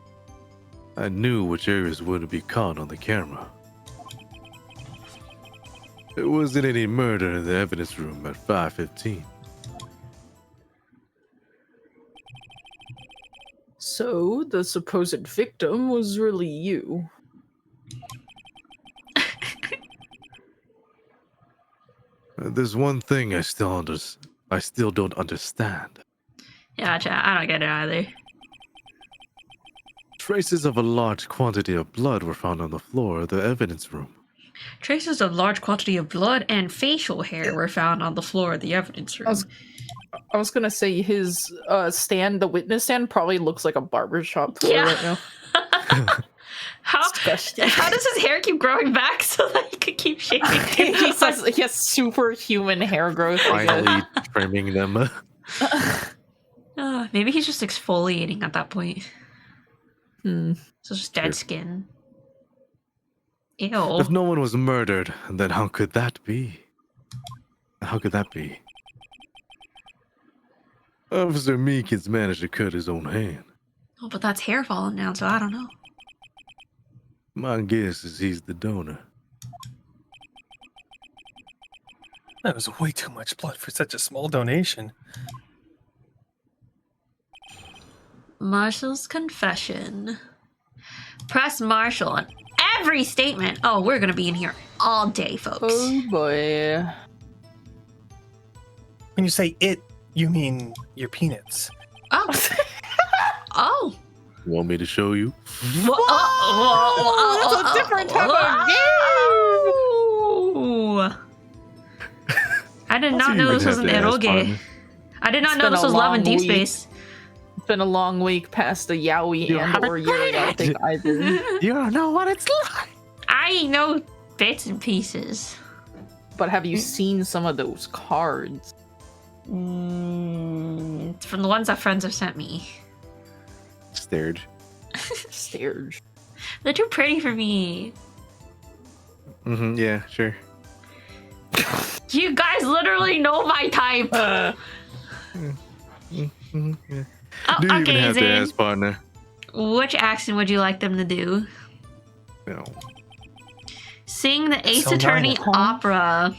I knew which areas wouldn't be caught on the camera. There wasn't any murder in the evidence room at 5:15. So, the supposed victim was really you. There's one thing I still don't understand. Yeah, I don't get it either. Traces of a large quantity of blood were found on the floor of the evidence room. Traces of large quantity of blood and facial hair were found on the floor of the evidence room. I was gonna say his stand, the witness stand, probably looks like a barbershop floor Yeah. right now. Disgusting. How does his hair keep growing back so that he could keep shaving? He has superhuman hair growth. I guess. Finally trimming them. Maybe he's just exfoliating at that point. Hmm. So it's just dead skin. Ew. If no one was murdered, then how could that be? How could that be? Officer Meekins managed to cut his own hand. Oh, but that's hair falling down, so I don't know. My guess is he's the donor. That was way too much blood for such a small donation. Marshall's confession. Press Marshall on every statement. Oh, we're gonna be in here all day, folks. Oh boy. When you say it, you mean your peanuts. Oh. Oh. You want me to show you? Whoa. That's a different type of game. I did not So know you this might was have an to ask eroge. partner. I did not It's know been this a was Love in long Deep week. Space. It's been a long week past the yaoi You and haven't or yuri, I think either. You don't know what it's like. I know bits and pieces. But have you seen some of those cards? It's from the ones that friends have sent me. Stared. Stared. They're too pretty for me. Yeah, sure. You guys literally know my type. Yeah. Oh, Do you okay, even have to Zane. ask, partner? Which accent would you like them to do? No. Sing the Ace So Attorney nice. opera.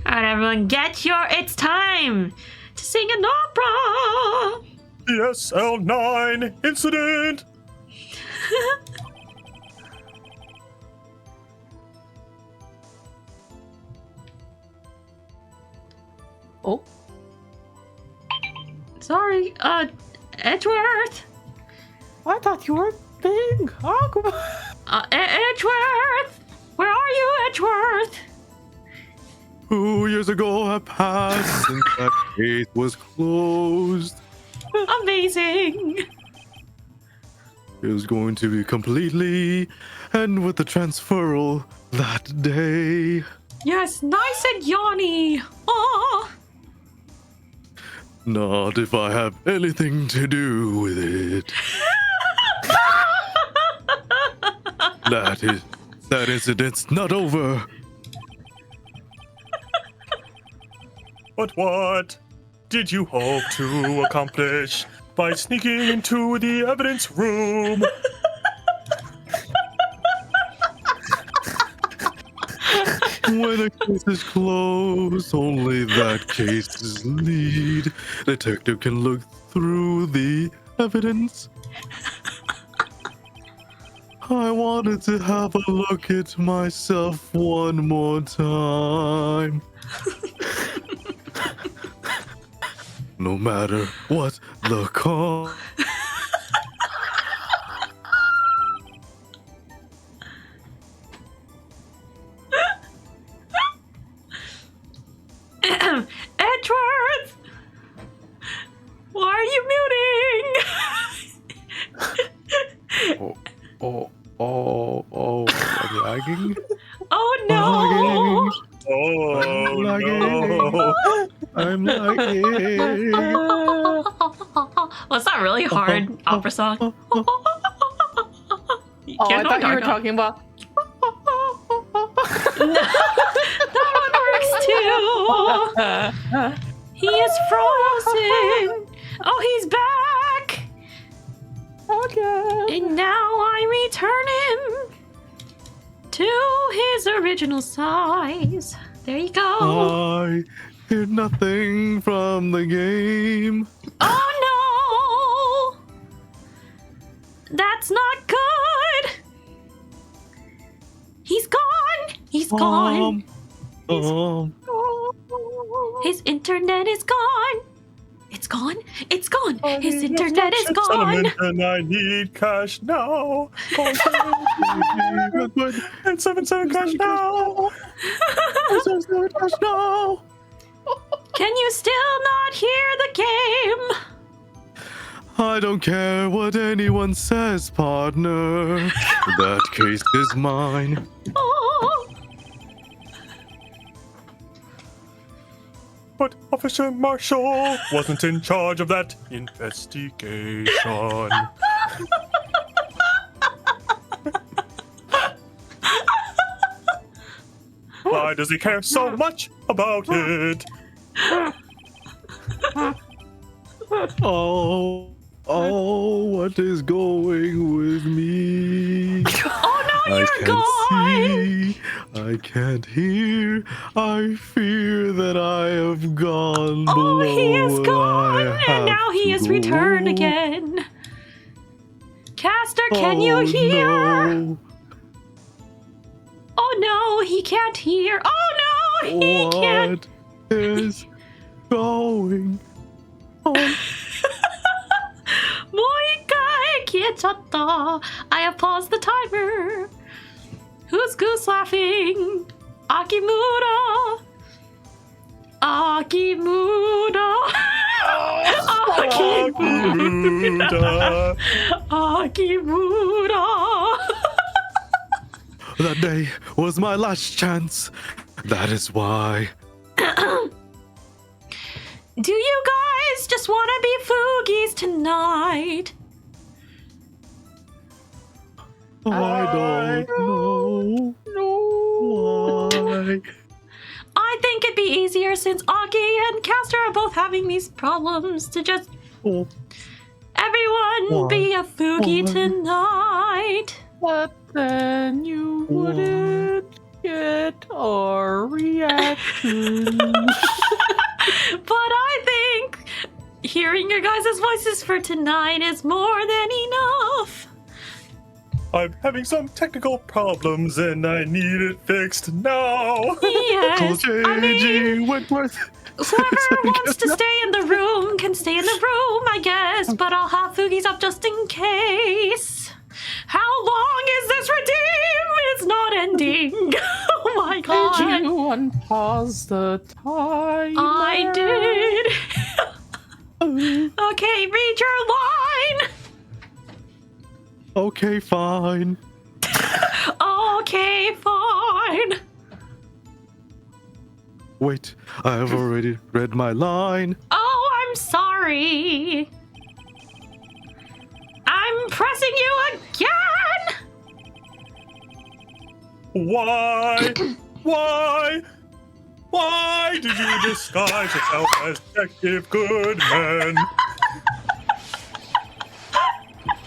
Alright, everyone, it's time to sing an opera. The SL9 incident! Oh, Sorry, Edgeworth. I thought you were big. Edgeworth. Where are you, Edgeworth? 2 years ago I passed since that case was closed. Amazing. It was going to be completely and with the transferal that day. Yes, nice and yawny. Oh. Not if I have anything to do with it. That incident's not over. But what did you hope to accomplish by sneaking into the evidence room? When a case is closed, only that case's lead detective can look through the evidence. I wanted to have a look at myself one more time. No matter what the cost. Edgeworth! Why are you muting? I'm lagging. Oh no! Oh, lagging. no. I'm lagging. Was that really hard opera song? Oh, I thought you were talking about. That one works too. He is frozen. Oh, he's back. Okay. And now I return him to his original size. There you go. I hear nothing from the game. Oh no! That's not good. He's gone. He's gone. His internet is gone. It's gone. It's gone. His internet is gone. And I need cash now. And 77 cash now. Can you still not hear the game? I don't care what anyone says, partner. That case is mine. Oh. But Officer Marshall wasn't in charge of that investigation. Why does he care so much about it? Oh, what is going with me? Oh no, I you're can't gone. see, I can't hear, I fear that I have gone below. Oh, he is where gone, I and now have he to is returned go. again. Caster, can you hear? No. Oh no, he can't hear. Oh no, he can't. What is going on? I have paused the timer. Who's goose laughing? Akimura. Akimura. Akimura. Akimura. That day was my last chance. That is why. Do you guys just want to be foogies tonight? I don't know. Why? I think it'd be easier since Aki and Castor are both having these problems to just Oh, everyone be a foogie Why? tonight. But then you wouldn't get our reaction. But I think hearing your guys' voices for tonight is more than enough. I'm having some technical problems and I need it fixed now. Yes, I mean, JG Wentworth. whoever wants to stay in the room can stay in the room, I guess, but I'll have foogies up just in case. How long is this redeem? It's not ending. Oh my god. Did you unpause the timer? I did. Okay, read your line. Okay, fine. Okay, fine. Wait, I have already read my line. Oh, I'm sorry. I'm pressing you again. Why? Why did you disguise yourself as Detective Goodman?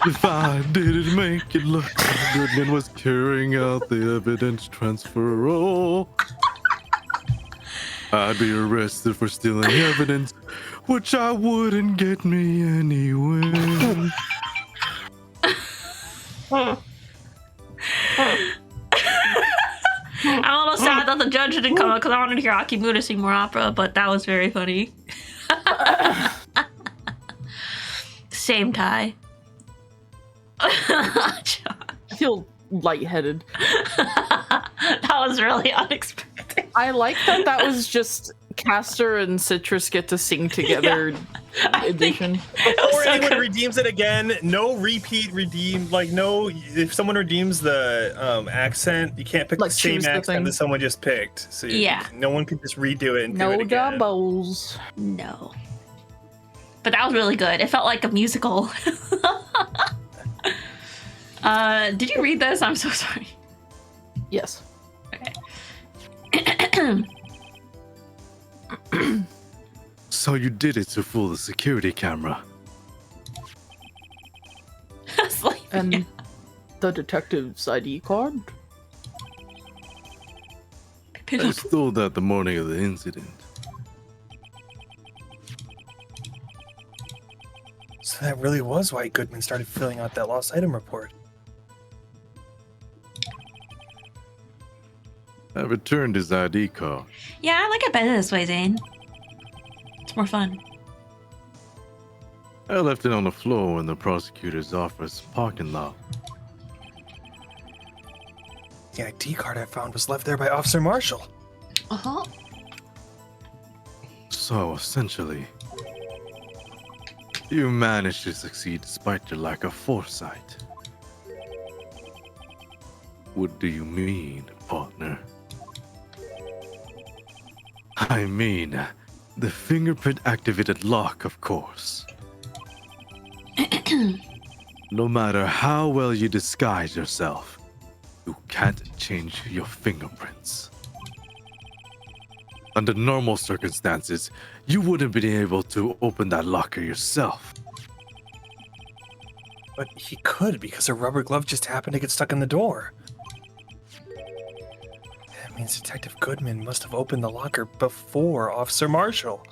If I didn't make it look like Goodman was carrying out the evidence transfer role, I'd be arrested for stealing evidence, which I wouldn't get me anywhere. judge didn't come out because I wanted to hear Akimuda sing more opera, but that was very funny. Same tie. I feel lightheaded. That was really unexpected. I like that was just Castor and Citrus get to sing together edition. Before so anyone good. redeems it again, no repeat redeem. Like, no, if someone redeems the accent, you can't pick Like, the same choose the accent thing. that someone just picked. So Yeah. no one can just redo it and do No it again. doubles. No. But that was really good. It felt like a musical. Did you read this? I'm so sorry. Yes. Okay. So you did it to fool the security camera. It's like- And the detective's ID card? I stole that the morning of the incident. So that really was why Goodman started filling out that lost item report. I returned his ID card. Yeah, I like it better this way, Zane. It's more fun. I left it on the floor in the prosecutor's office parking lot. The ID card I found was left there by Officer Marshall. Uh-huh. So essentially, you managed to succeed despite your lack of foresight. What do you mean, partner? I mean, the fingerprint activated lock, of course. No matter how well you disguise yourself, you can't change your fingerprints. Under normal circumstances, you wouldn't be able to open that locker yourself. But he could because a rubber glove just happened to get stuck in the door. That means Detective Goodman must have opened the locker before Officer Marshall.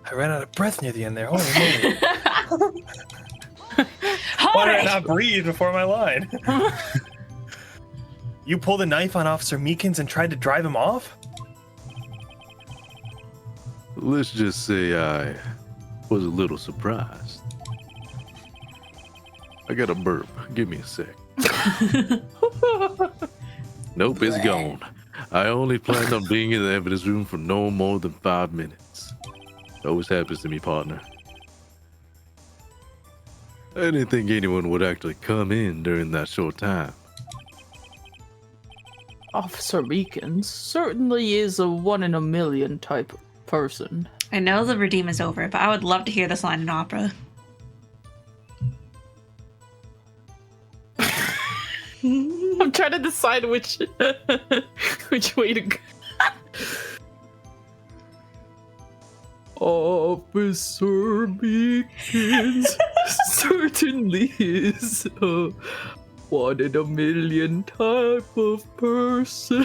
I ran out of breath near the end there. Holy moly. Why did I not breathe before my line? You pulled a knife on Officer Meekins and tried to drive him off? Let's just say I was a little surprised. I got a burp. Give me a sec. Nope, it's gone. I only planned on being in the evidence room for no more than 5 minutes. Always happens to me, partner. I didn't think anyone would actually come in during that short time. Officer Meekins certainly is a 1 in a million type person. I know the redeem is over, but I would love to hear this line in opera. I'm trying to decide which way to go. Officer Meekins certainly is a 1 in a million type of person.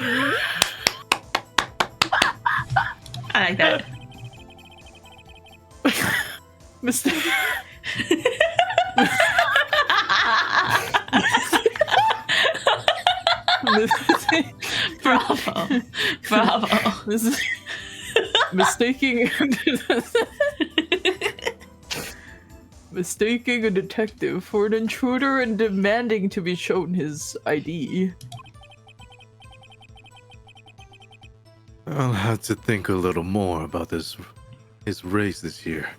I like that. Mr. Bravo. Bravo. This is mistaking a detective for an intruder and demanding to be shown his ID. I'll have to think a little more about his race this year.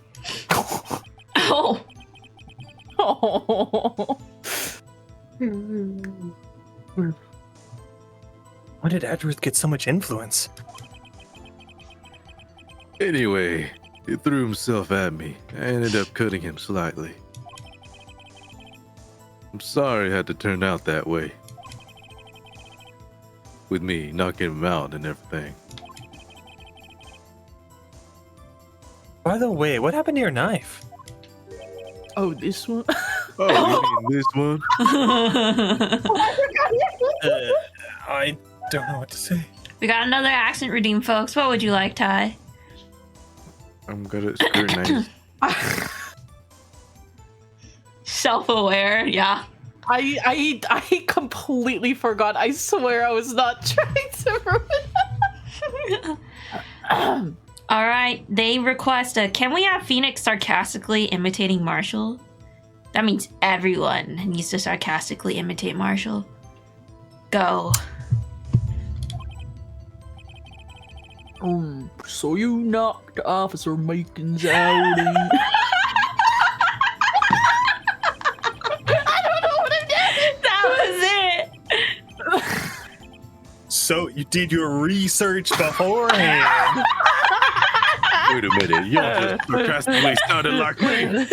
Oh. Oh. When did Edgeworth get so much influence? Anyway, he threw himself at me. I ended up cutting him slightly. I'm sorry it had to turn out that way. With me knocking him out and everything. By the way, what happened to your knife? Oh, this one? Oh, you mean this one? I don't know what to say. We got another accent redeem, folks. What would you like, Ty? I'm good at scrutinizing. Self-aware, yeah. I completely forgot. I swear I was not trying to ruin it. All right, they request can we have Phoenix sarcastically imitating Marshall? That means everyone needs to sarcastically imitate Marshall. Go. So you knocked Officer Macon's out. That was it. So you did your research beforehand. Wait a minute, you just sarcastically sounded like me.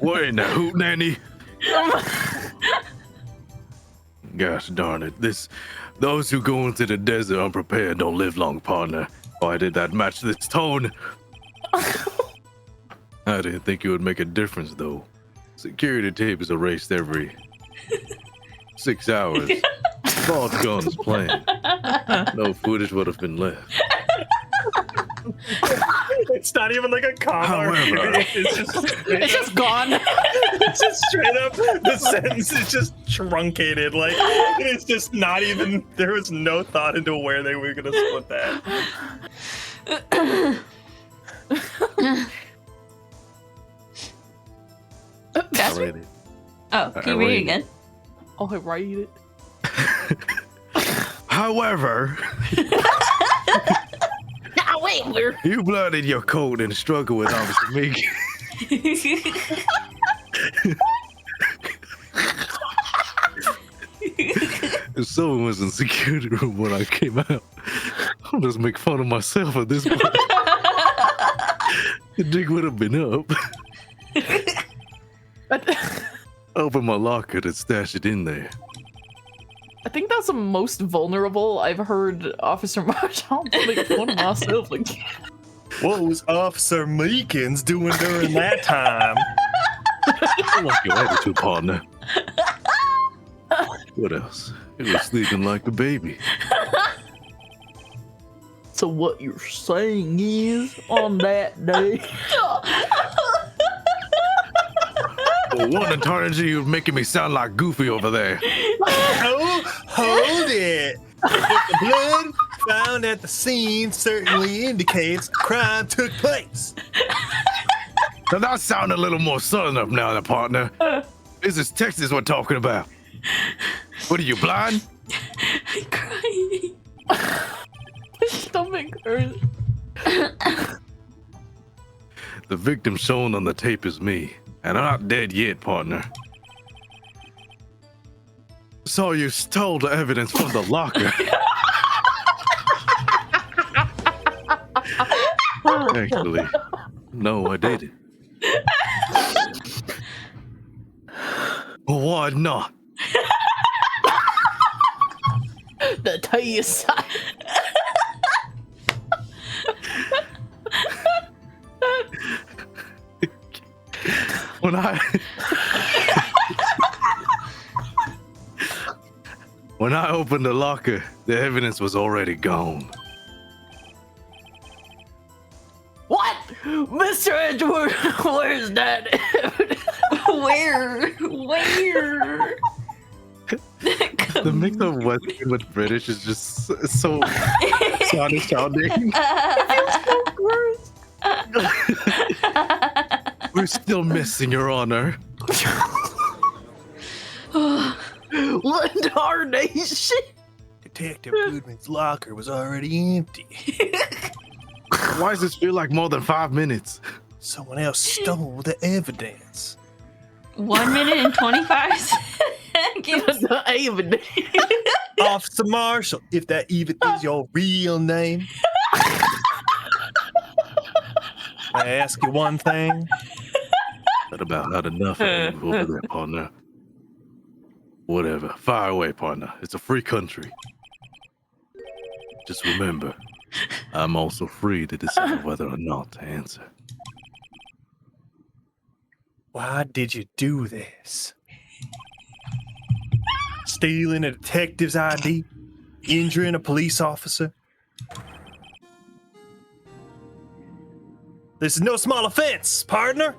What in the hoot nanny? Gosh darn it, those who go into the desert unprepared don't live long, partner. Why did that match this tone? I didn't think it would make a difference, though. Security tape is erased every 6 hours. Ball guns playing. No footage would have been left. It's not even like a comma. However, It's just gone. It's just straight up. The sentence is just truncated. Like it's just not even. There was no thought into where they were gonna split that. That's I read it. Oh, can you read it again? Oh, I write it. However, Now wait, we're you blooded your coat and struggled with Officer Meek. If someone was in the security room when I came out, I'll just make fun of myself at this point. The dig would have been up. Open my locker and stash it in there. I think that's the most vulnerable I've heard Officer Marshall make fun of myself again. What was Officer Meekins doing during that time? I like your attitude, partner. What else? He was sleeping like a baby. So what you're saying is, on that day... Well, one eternity, you're making me sound like Goofy over there. Hold it. If the blood found at the scene certainly indicates a crime took place. Now that sound a little more southern up now, partner. This is Texas we're talking about. What are you, blind? I'm crying. My stomach hurts. The victim shown on the tape is me, and I'm not dead yet, partner. So you stole the evidence from the locker. Actually, no, I didn't. Why not? The tea is side. When I opened the locker, the evidence was already gone. What? Mr. Edgeworth, where's that evidence? Where? The mix of Western with British is just so sounding. We're still missing, Your Honor. What darnation? Detective Goodman's locker was already empty. Why does this feel like more than 5 minutes? Someone else stole the evidence. 1 minute and 25 seconds. The evidence. Officer Marshall, if that even is your real name. I ask you one thing. That about had enough of you over there, partner. Whatever. Fire away, partner. It's a free country. Just remember, I'm also free to decide whether or not to answer. Why did you do this? Stealing a detective's ID? Injuring a police officer? This is no small offense, partner.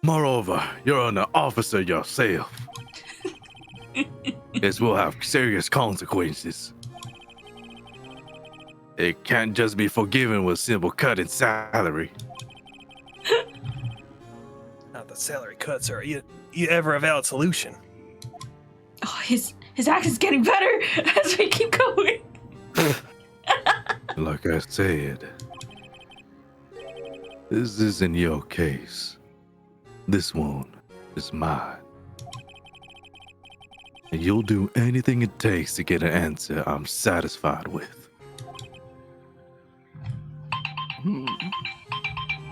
Moreover, you're an officer yourself. This will have serious consequences. It can't just be forgiven with simple cut in salary. Not that salary cuts are ever a valid solution. Oh, his accent's getting better as we keep going. Like I said, this isn't your case. This one is mine. And you'll do anything it takes to get an answer I'm satisfied with.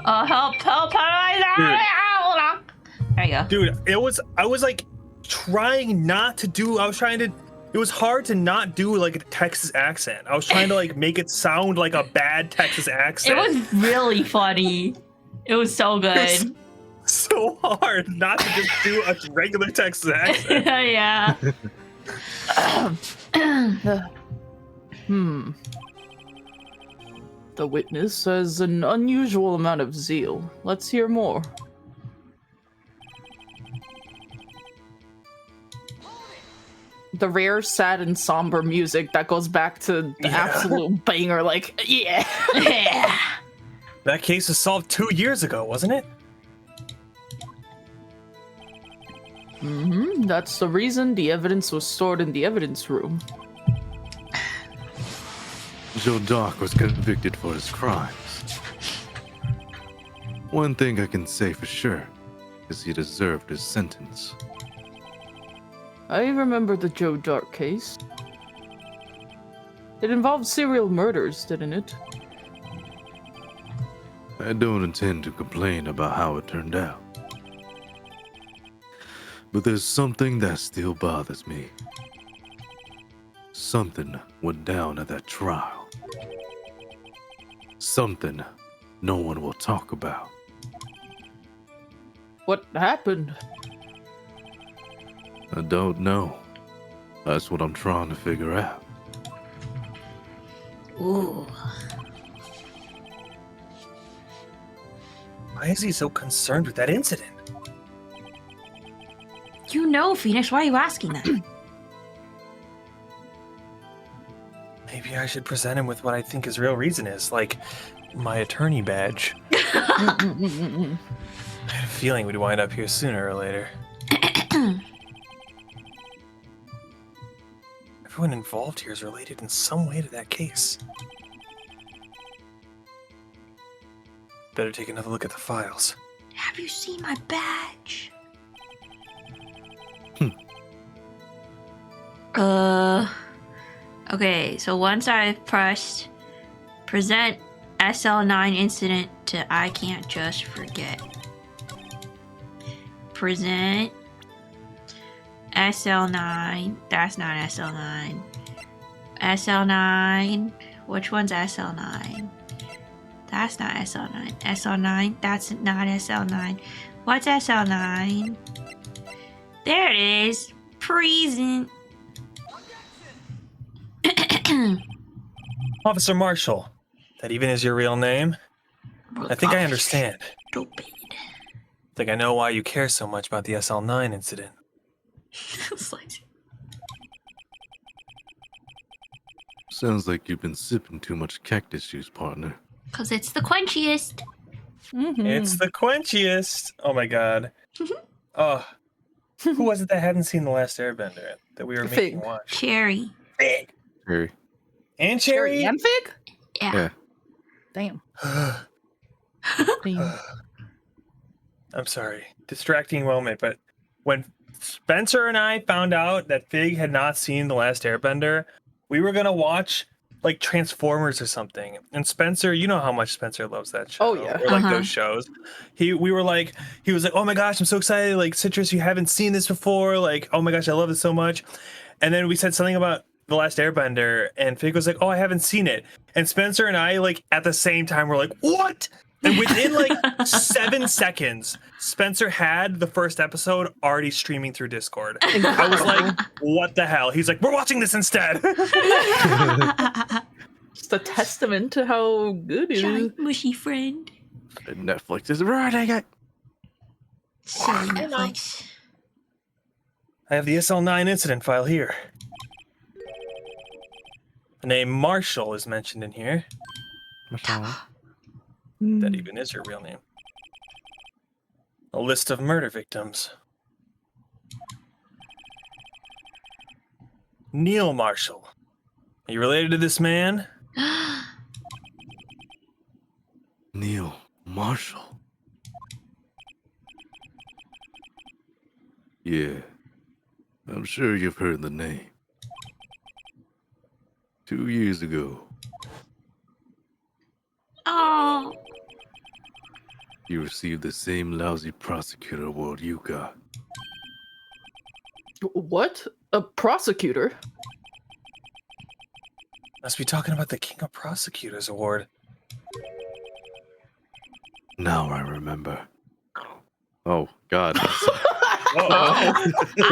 Oh, help. Hold on. There you go. Dude, I was like trying not to do, it was hard to not do like a Texas accent. I was trying to like make it sound like a bad Texas accent. It was really funny. It was so good. It was so hard not to just do a regular Texas accent. Yeah. The witness has an unusual amount of zeal. Let's hear more. The rare, sad, and somber music that goes back to the absolute banger, like, yeah. That case was solved 2 years ago, wasn't it? That's the reason the evidence was stored in the evidence room. Joe Doc was convicted for his crimes. One thing I can say for sure is he deserved his sentence. I remember the Joe Dark case. It involved serial murders, didn't it? I don't intend to complain about how it turned out. But there's something that still bothers me. Something went down at that trial. Something no one will talk about. What happened? I don't know. That's what I'm trying to figure out. Ooh. Why is he so concerned with that incident? You know, Phoenix, why are you asking that? Maybe I should present him with what I think his real reason is, like my attorney badge. I had a feeling we'd wind up here sooner or later. Everyone involved here is related in some way to that case. Better take another look at the files. Have you seen my badge? Okay, so once I've pressed present SL9 incident to I can't just forget. Present SL9. That's not SL9. SL9. Which one's SL9? That's not SL9. SL9. That's not SL9. What's SL9? There it is. Present. Officer Marshall, that even is your real name? I think I understand. Stupid. I think I know why you care so much about the SL9 incident. Sounds like you've been sipping too much cactus juice, partner. Cause it's the quenchiest. It's the quenchiest. Oh my god. Oh, who was it that hadn't seen The Last Airbender that we were making watch? Cherry. Fig. Harry. And Cherry? And Fig? Yeah. Damn. I'm sorry. Distracting moment, but when Spencer and I found out that Fig had not seen The Last Airbender, we were gonna watch like Transformers or something. And Spencer, you know how much Spencer loves that show. Oh, yeah. Or like those shows. He was like, oh my gosh, I'm so excited. Like, Citrus, you haven't seen this before. Like, oh my gosh, I love it so much. And then we said something about The Last Airbender, and Fig was like, oh, I haven't seen it. And Spencer and I, like, at the same time, were like, what? And within like 7 seconds, Spencer had the first episode already streaming through Discord. I was like, what the hell? He's like, we're watching this instead. Just a testament to how good it is. Giant mushy friend. Netflix is running it. Sorry, Netflix. I have the SL9 incident file here. The name Marshall is mentioned in here. Michelle. That even is your real name. A list of murder victims. Neil Marshall. Are you related to this man? Neil Marshall. Yeah, I'm sure you've heard the name. 2 years ago, Oh. you received the same lousy prosecutor award you got. What? A prosecutor? Must be talking about the King of Prosecutors Award. Now I remember. Oh, God. I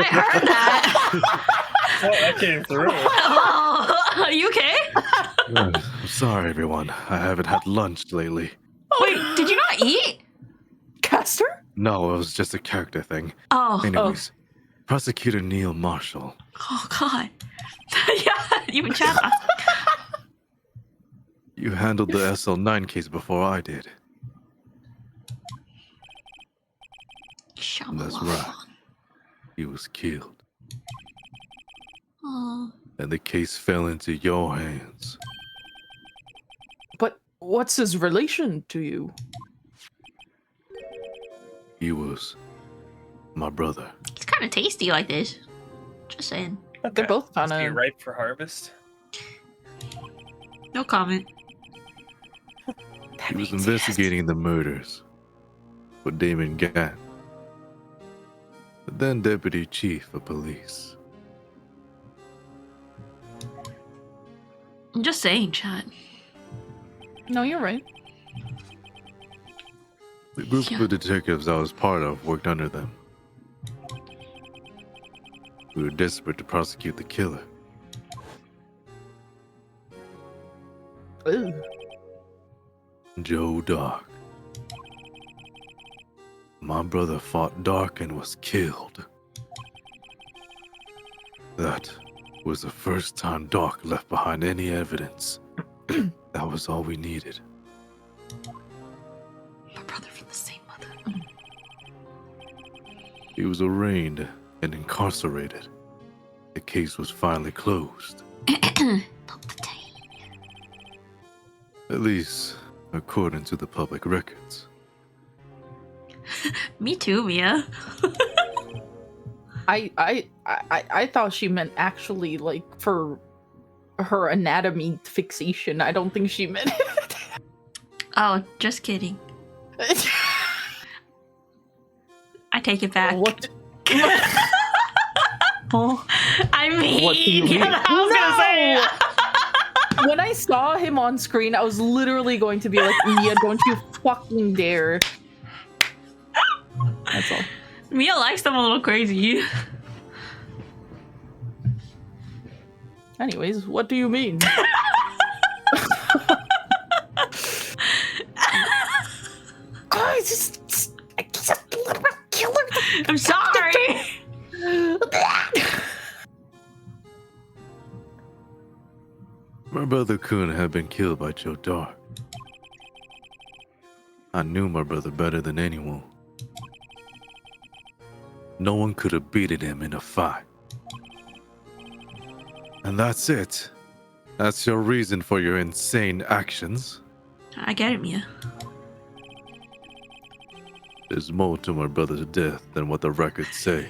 heard that. Oh, that came through. Oh, are you okay? I'm sorry, everyone. I haven't had lunch lately. Wait, did you not eat? Castor? No, it was just a character thing. Oh. Anyways, Prosecutor Neil Marshall. Oh, God. Yeah, even chat. You handled the SL9 case before I did. That's right. He was killed. Oh. And the case fell into your hands. But what's his relation to you? He was my brother. It's kind of tasty like this. Just saying. They're both kind Must be of... ripe for harvest. No comment. He was investigating the murders for Damon Gann, the then deputy chief of police. I'm just saying, chat. No, you're right. The group Yeah. of detectives I was part of worked under them. We were desperate to prosecute the killer. Ugh. Joe Dark. My brother fought Dark and was killed. That was the first time Dark left behind any evidence. That was all we needed. My brother from the same mother. He was arraigned and incarcerated. The case was finally closed. At least, according to the public records. Me too, Mia. I thought she meant actually, like, for her anatomy fixation. I don't think she meant it. Oh, just kidding. I take it back. What? Oh, I mean, What do you mean? yeah, I was gonna say. When I saw him on screen, I was literally going to be like, Mia, don't you fucking dare. That's all. Mia likes them a little crazy. Anyways, what do you mean? Guys, it's a little killer. I'm sorry. My brother Kun had been killed by Joe Dark. I knew my brother better than anyone. No one could have beaten him in a fight. And that's it. That's your reason for your insane actions. I get it, Mia. There's more to my brother's death than what the records say.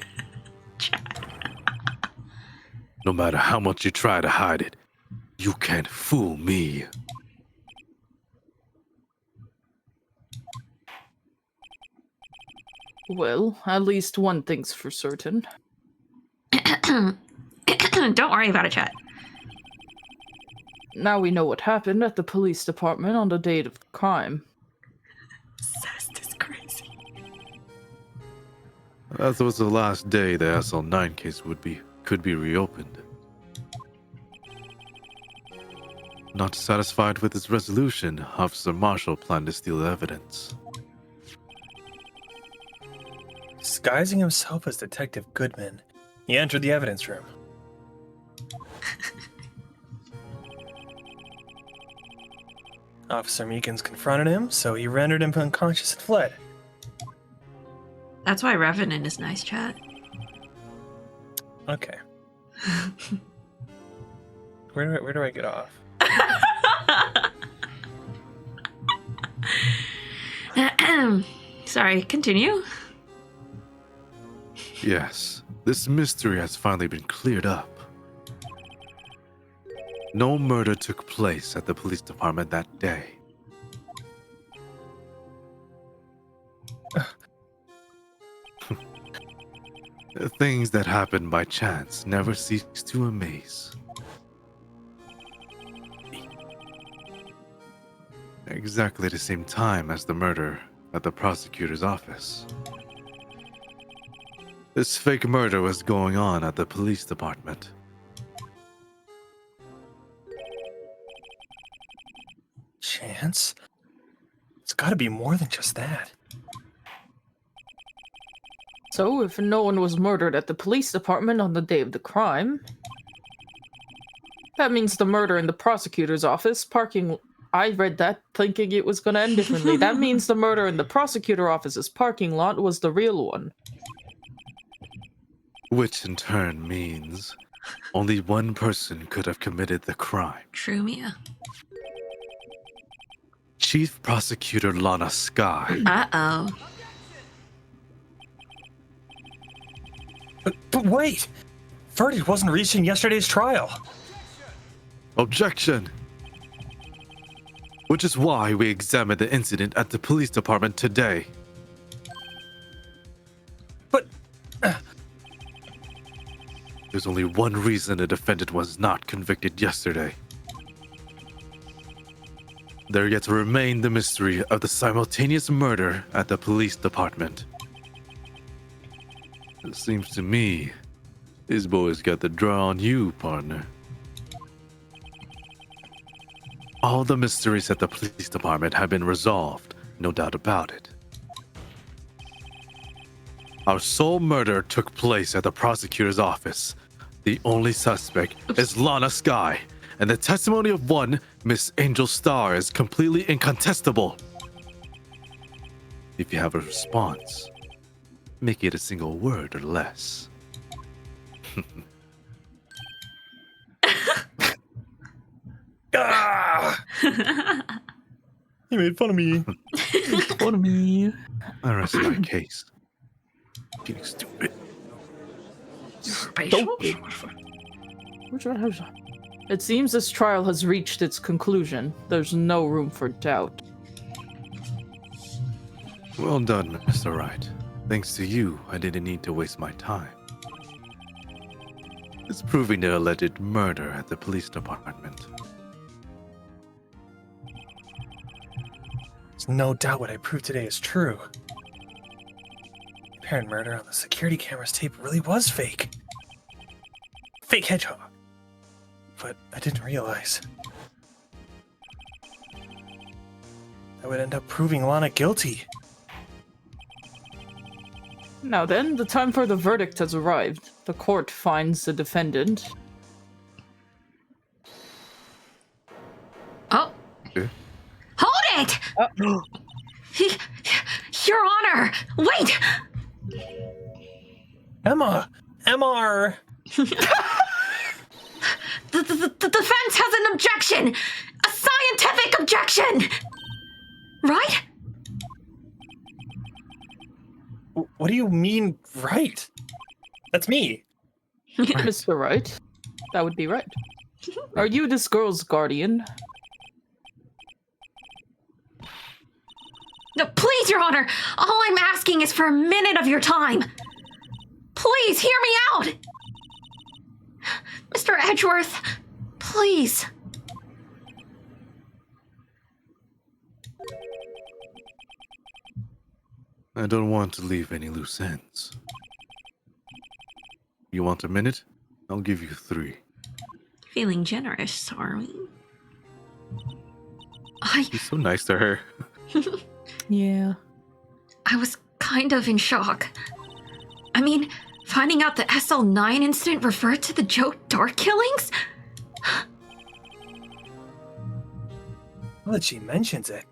No matter how much you try to hide it, you can't fool me. Well, at least one thing's for certain. Don't worry about it, chat. Now we know what happened at the police department on the date of the crime. Zest is crazy. That was the last day the SL9 case could be reopened. Not satisfied with its resolution, Officer Marshall planned to steal evidence. Disguising himself as Detective Goodman, He entered the evidence room. Officer Meekins confronted him, so he rendered him unconscious and fled. That's why Revenant is nice, chat. Okay. Where do I get off? Sorry, continue. Yes, this mystery has finally been cleared up. No murder took place at the police department that day. The things that happen by chance never cease to amaze. Exactly the same time as the murder at the prosecutor's office. This fake murder was going on at the police department. Chance? It's gotta be more than just that. So, if no one was murdered at the police department on the day of the crime, that means the murder in the prosecutor's office parking. I read that thinking it was going to end differently. That means the murder in the prosecutor office's parking lot was the real one. Which in turn means only one person could have committed the crime. True, Mia. Chief Prosecutor Lana Sky. Uh-oh. But wait! Verdict wasn't reached in yesterday's trial. Objection! Which is why we examined the incident at the police department today. But... There's only one reason the defendant was not convicted yesterday. There yet remained the mystery of the simultaneous murder at the police department. It seems to me, these boys got the draw on you, partner. All the mysteries at the police department have been resolved, no doubt about it. Our sole murder took place at the prosecutor's office. The only suspect is Lana Sky, and the testimony of one Miss Angel Star is completely incontestable. If you have a response, make it a single word or less. Ah! He made fun of me. What a me. I rest my case. Getting stupid. It seems this trial has reached its conclusion. There's no room for doubt. Well done, Mr. Wright. Thanks to you, I didn't need to waste my time. It's proving the alleged murder at the police department. There's no doubt what I proved today is true. Apparent murder on the security camera's tape really was fake. Fake hedgehog. But I didn't realize I would end up proving Lana guilty. Now then, the time for the verdict has arrived. The court finds the defendant. Oh. Okay. Hold it! Your Honor! Wait! Emma! MR! The defense has an objection! A scientific objection! Right? What do you mean, right? That's me. Mr. Wright, that would be right. Are you this girl's guardian? No, please, Your Honor! All I'm asking is for a minute of your time! Please, hear me out! Mr. Edgeworth, please. I don't want to leave any loose ends. You want a minute? I'll give you 3. Feeling generous, are we? He's so nice to her. Yeah. I was kind of in shock. I mean, Finding out the SL9 incident referred to the Joe Dart killings? Well, that she mentions it.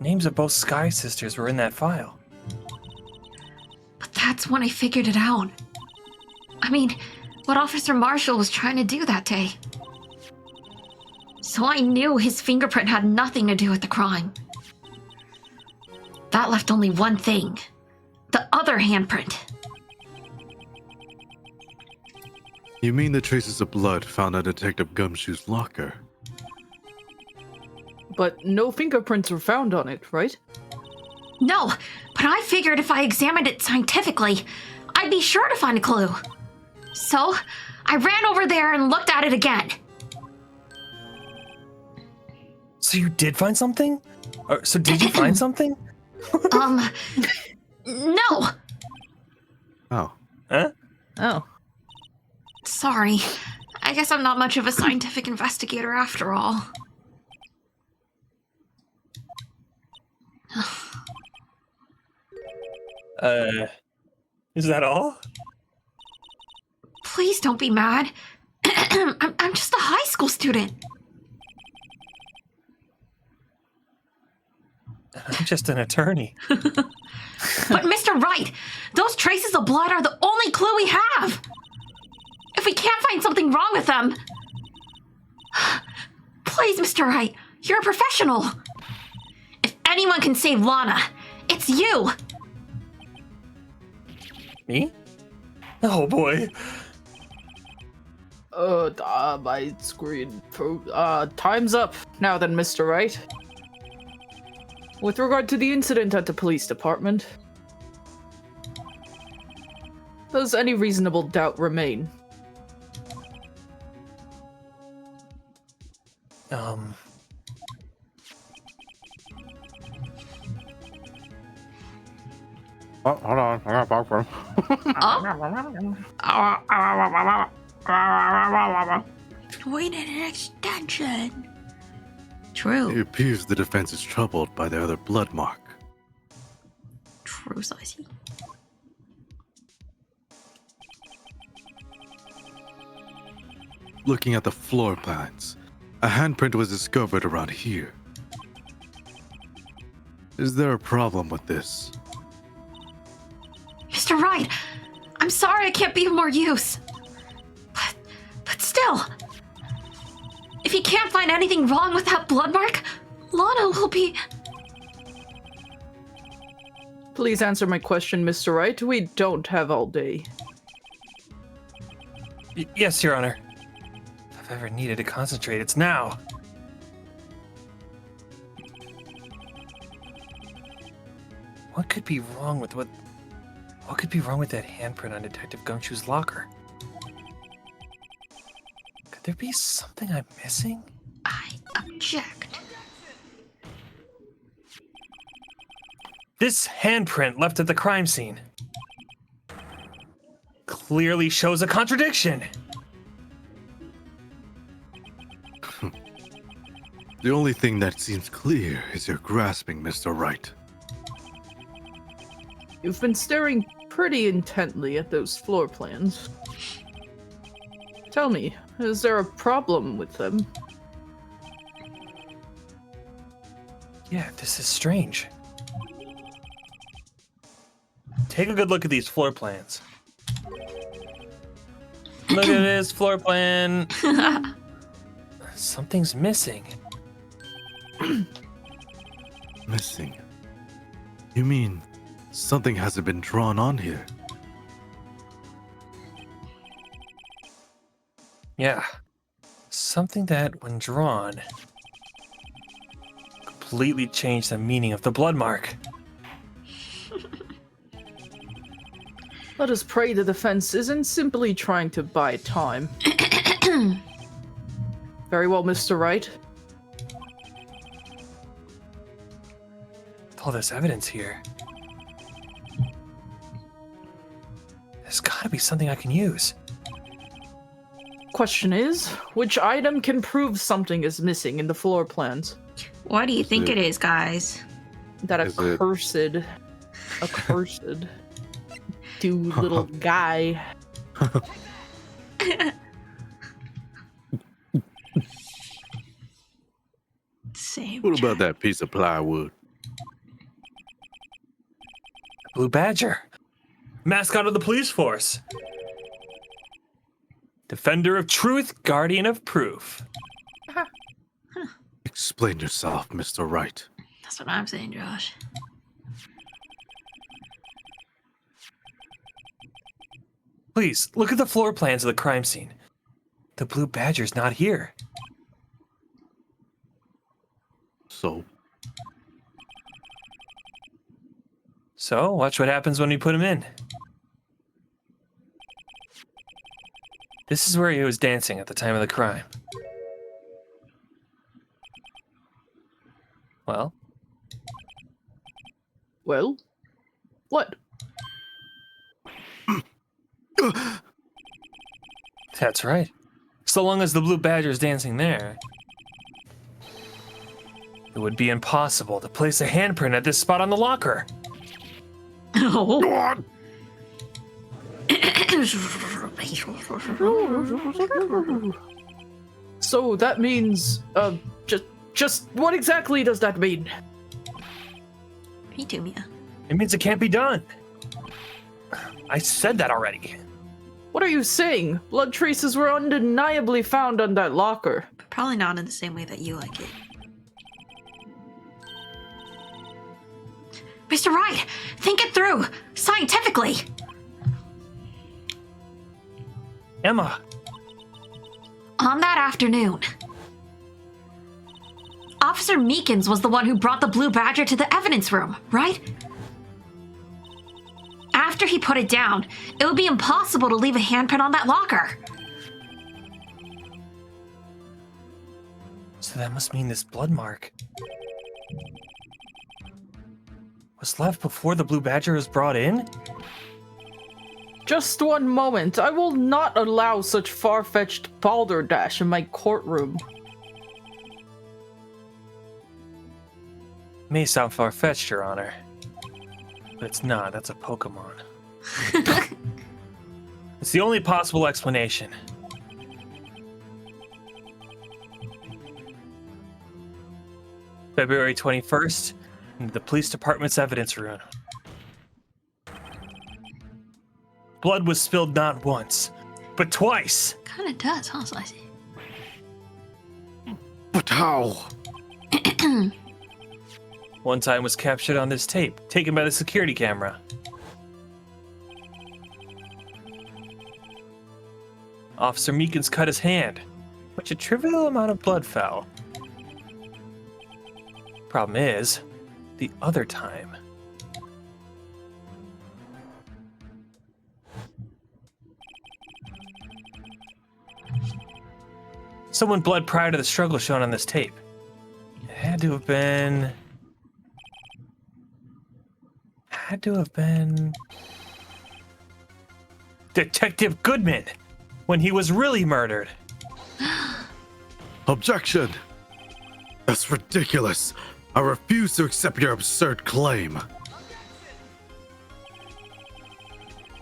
Names of both Sky sisters were in that file. But that's when I figured it out. I mean, what Officer Marshall was trying to do that day. So I knew his fingerprint had nothing to do with the crime. That left only one thing. The other handprint. You mean the traces of blood found at Detective Gumshoe's locker? But no fingerprints were found on it, right? No, but I figured if I examined it scientifically, I'd be sure to find a clue. So, I ran over there and looked at it again. So you did find something? So did you find something? No. Oh. Huh? Oh. Sorry. I guess I'm not much of a scientific investigator after all. Is that all? Please don't be mad. I'm just a high school student. I'm just an attorney. But Mr. Wright, those traces of blood are the only clue we have. If we can't find something wrong with them... Please, Mr. Wright, you're a professional. If anyone can save Lana, it's you. Me? Oh boy. My screen. Time's up. Now then, Mr. Wright. With regard to the incident at the police department, does any reasonable doubt remain? Oh, hold on. I got popcorn. We need an extension. It True. appears the defense is troubled by the other blood mark. True, Sizey. Looking at the floor plans, a handprint was discovered around here. Is there a problem with this? Mr. Wright, I'm sorry I can't be of more use. But still, if you can't find anything wrong with that blood mark, Lana will be... Please answer my question, Mr. Wright. We don't have all day. Yes, Your Honor. If I've ever needed to concentrate, it's now. What could be wrong with what could be wrong with that handprint on Detective Gumshoe's locker? Could there be something I'm missing? I object. This handprint left at the crime scene clearly shows a contradiction. The only thing that seems clear is your grasping, Mr. Wright. You've been staring pretty intently at those floor plans. Tell me, is there a problem with them? Yeah, this is strange. Take a good look at these floor plans. Look at this floor plan. Something's missing. Missing? You mean something hasn't been drawn on here? Yeah. Something that, when drawn, completely changed the meaning of the blood mark. Let us pray the defense isn't simply trying to buy time. Very well, Mr. Wright. With all this evidence here, there's gotta be something I can use. Question is, which item can prove something is missing in the floor plans? What do you think it is, guys? That Is it- accursed accursed dude, little guy. Same. What about that piece of plywood? Blue Badger. Mascot of the police force. Defender of truth, guardian of proof. Explain yourself, Mr. Wright. That's what I'm saying, Josh. Please, look at the floor plans of the crime scene. The Blue Badger's not here. So, watch what happens when we put him in. This is where he was dancing at the time of the crime. Well? Well? What? That's right. So long as the Blue Badger's dancing there, it would be impossible to place a handprint at this spot on the locker. Oh. Go on! So that means, just what exactly does that mean? Me too, Mia. It means it can't be done. I said that already. What are you saying? Blood traces were undeniably found on that locker. But probably not in the same way that you like it. Mr. Wright, think it through, scientifically. Emma. On that afternoon, Officer Meekins was the one who brought the Blue Badger to the evidence room, right? After he put it down, it would be impossible to leave a handprint on that locker. So that must mean this blood mark was left before the Blue Badger was brought in? Just one moment. I will not allow such far-fetched balderdash in my courtroom. May sound far-fetched, Your Honor. But it's not. That's a Pokemon. It's the only possible explanation. February 21st, in the police department's evidence room. Blood was spilled not once, but twice. Kinda does, huh, Slicey? But how? One time was captured on this tape, taken by the security camera. Officer Meekins cut his hand, which a trivial amount of blood fell. Problem is, the other time. Someone bled prior to the struggle shown on this tape. It had to have been Detective Goodman when he was really murdered. Objection! That's ridiculous. I refuse to accept your absurd claim.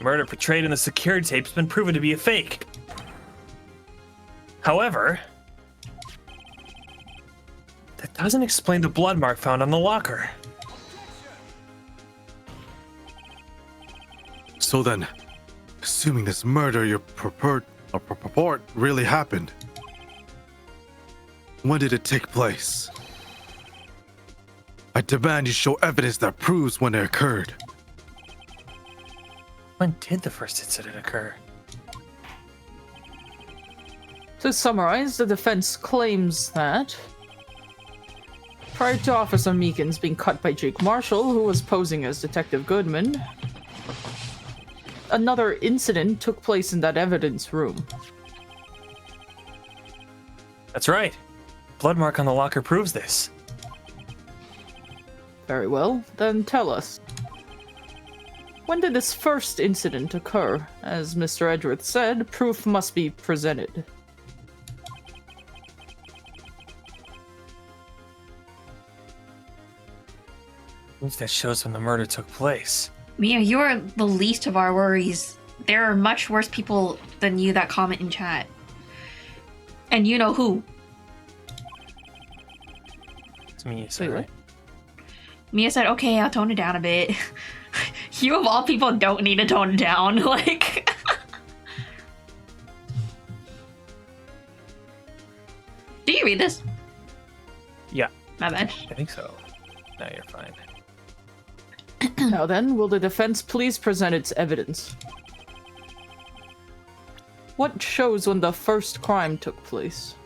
Murder portrayed in the security tape has been proven to be a fake. However, that doesn't explain the blood mark found on the locker. So then, assuming this murder you purport really happened, when did it take place? I demand you show evidence that proves when it occurred. When did the first incident occur? To summarize, the defense claims that prior to Officer Meekins being cut by Jake Marshall, who was posing as Detective Goodman, another incident took place in that evidence room. That's right. Blood mark on the locker proves this. Very well, then tell us. When did this first incident occur? As Mr. Edgeworth said, proof must be presented. Proof that shows when the murder took place. Mia, you are the least of our worries. There are much worse people than you that comment in chat. And you know who. It's me, sorry. Mia said, okay, I'll tone it down a bit. You of all people don't need to tone it down. Like... Do you read this? Yeah. My bad. I think so. No, you're fine. Now then, will the defense please present its evidence? What shows when the first crime took place?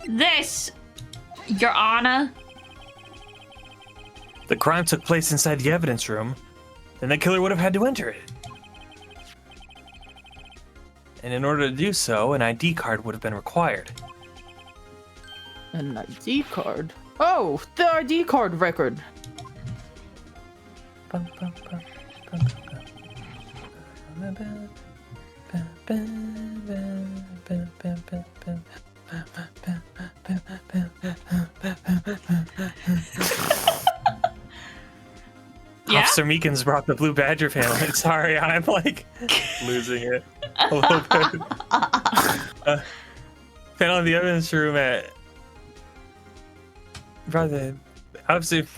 This, Your Honor. The crime took place inside the evidence room, then the killer would have had to enter it. And in order to do so, an ID card would have been required. An ID card? Oh, the ID card record. Yeah? Officer Meekins brought the Blue Badger family. Sorry, I'm like losing it a little bit. Found in the evidence room at. Brought the. Obviously,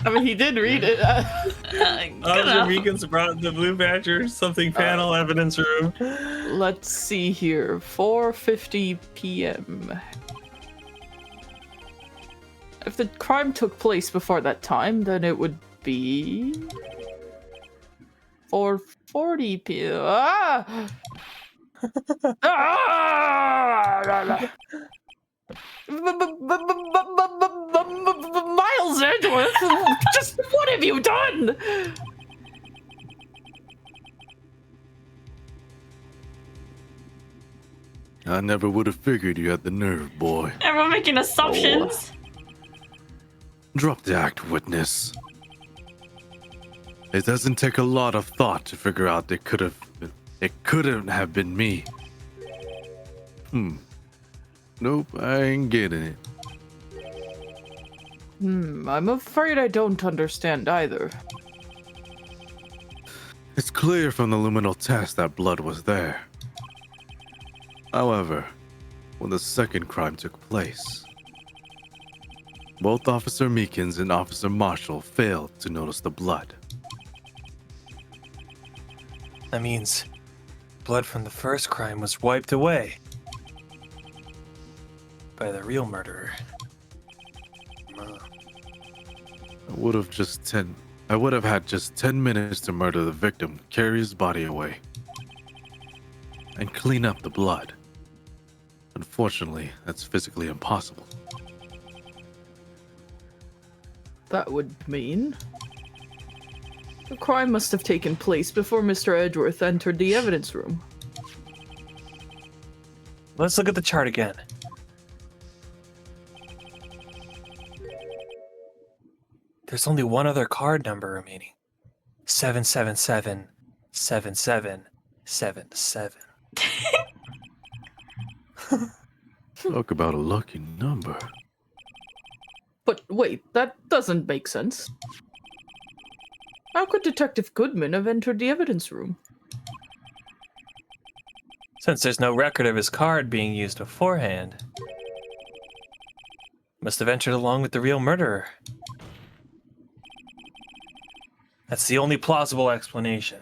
I mean, he did read it. Officer Meekins brought the Blue Badger something panel evidence room. Let's see here. 4:50 p.m. If the crime took place before that time, then it would be 4:40 p.m. Ah! Ah! Miles Edgeworth, just what have you done? I never would have figured you had the nerve, boy. Everyone making assumptions. Drop the act, witness. It doesn't take a lot of thought to figure out it couldn't have been me. Nope, I ain't getting it. I'm afraid I don't understand either. It's clear from the luminal test that blood was there. However, when the second crime took place, both Officer Meekins and Officer Marshall failed to notice the blood. That means blood from the first crime was wiped away by the real murderer. I would have had just 10 minutes to murder the victim, carry his body away, and clean up the blood. Unfortunately, that's physically impossible. That would mean the crime must have taken place before Mr. Edgeworth entered the evidence room. Let's look at the chart again. There's only one other card number remaining. 7777777. Talk about a lucky number. But wait, that doesn't make sense. How could Detective Goodman have entered the evidence room? Since there's no record of his card being used beforehand, must have entered along with the real murderer. That's the only plausible explanation.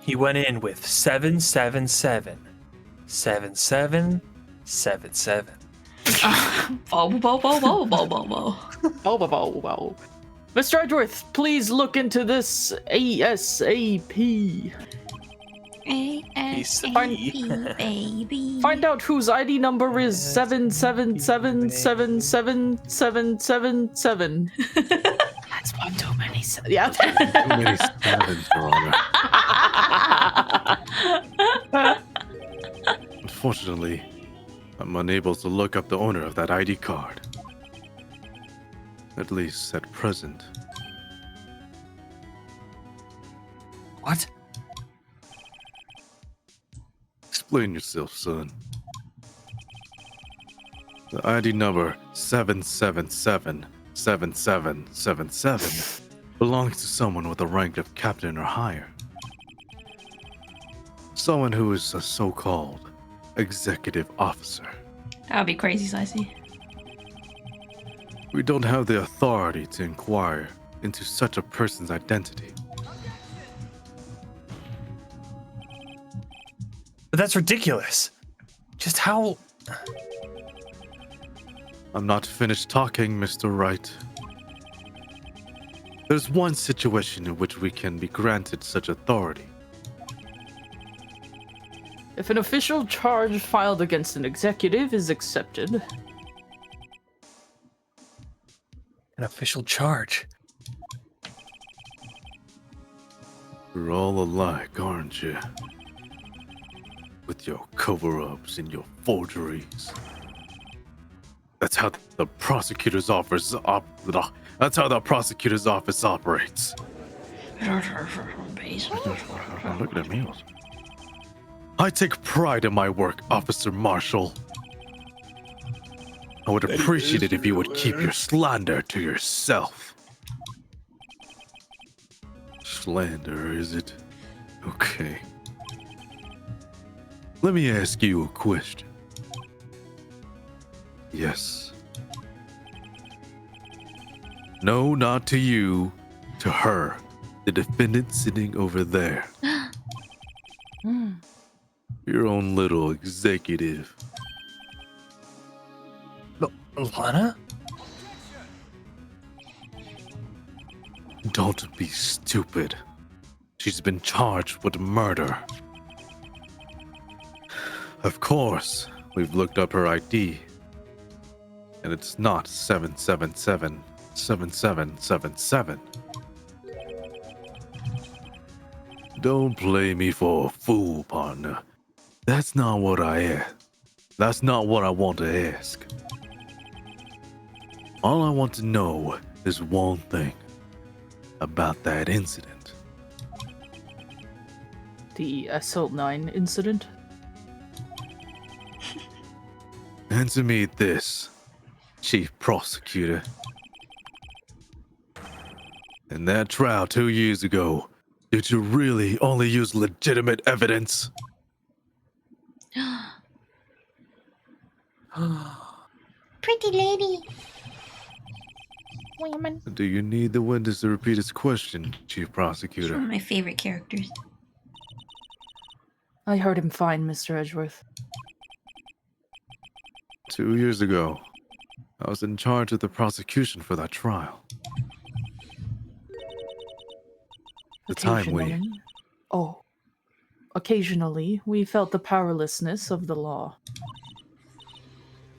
He went in with 7777777. Whoa. Oh. Mr. Edgeworth, please look into this ASAP. ASAP, baby. Find out whose ID number is 777777777. That's one too many. Yeah. Too many sevens, Your Honor. Unfortunately, I'm unable to look up the owner of that ID card. At least at present. What? Explain yourself, son. The ID number 7777777 belongs to someone with a rank of captain or higher. Someone who is a so-called executive officer. That would be crazy, Slicey. We don't have the authority to inquire into such a person's identity. But that's ridiculous. Just how... I'm not finished talking, Mr. Wright. There's one situation in which we can be granted such authority. If an official charge filed against an executive is accepted. An official charge. You're all alike, aren't you? With your cover-ups and your forgeries. That's how the prosecutor's office That's how the prosecutor's office operates. Look at me. I take pride in my work, Officer Marshall. I would appreciate it if you would keep your slander to yourself. Slander, is it? Okay. Let me ask you a question. Yes. No, not to you. To her. The defendant sitting over there. Your own little executive. Lana? Don't be stupid. She's been charged with murder. Of course, we've looked up her ID. And it's not 7777777. Don't play me for a fool, partner. That's not what I asked. That's not what I want to ask. All I want to know is one thing about that incident. The SL9 incident? Answer me this, Chief Prosecutor. In that trial 2 years ago, did you really only use legitimate evidence? Pretty lady. Women. Do you need the witness to repeat his question, Chief He's Prosecutor? one of my favorite characters. I heard him fine, Mr. Edgeworth. 2 years ago, I was in charge of the prosecution for that trial. The time we... Occasionally- Oh. Occasionally, we felt the powerlessness of the law.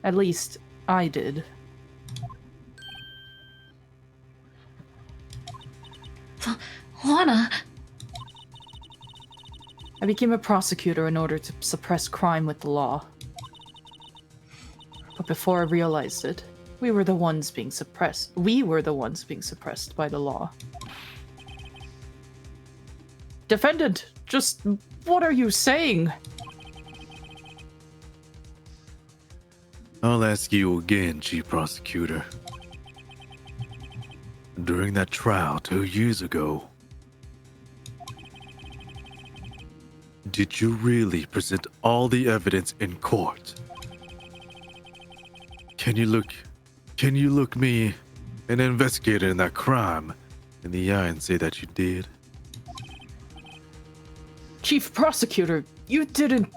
At least, I did. Lana! I became a prosecutor in order to suppress crime with the law. But before I realized it, we were the ones being suppressed. We were the ones being suppressed by the law. Defendant, just what are you saying? I'll ask you again, Chief Prosecutor. During that trial 2 years ago, did you really present all the evidence in court? Can you look me, an investigator in that crime, in the eye and say that you did? Chief Prosecutor, you didn't...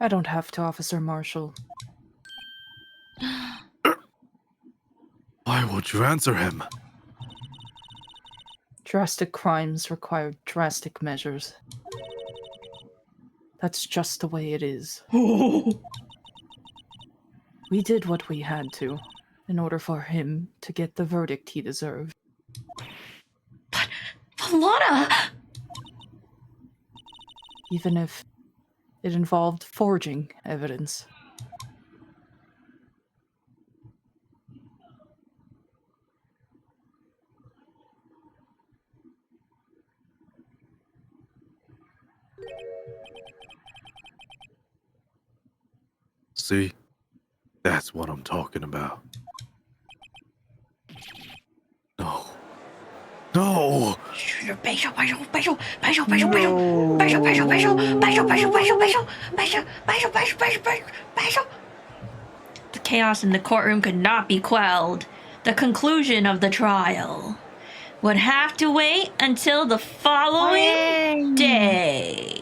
I don't have to, Officer Marshall. Why won't you answer him? Drastic crimes require drastic measures. That's just the way it is. We did what we had to, in order for him to get the verdict he deserved. But Lana! Even if it involved forging evidence. see? That's what I'm talking about. No. No! The chaos in the courtroom could not be quelled. The conclusion of the trial would have to wait until the following day.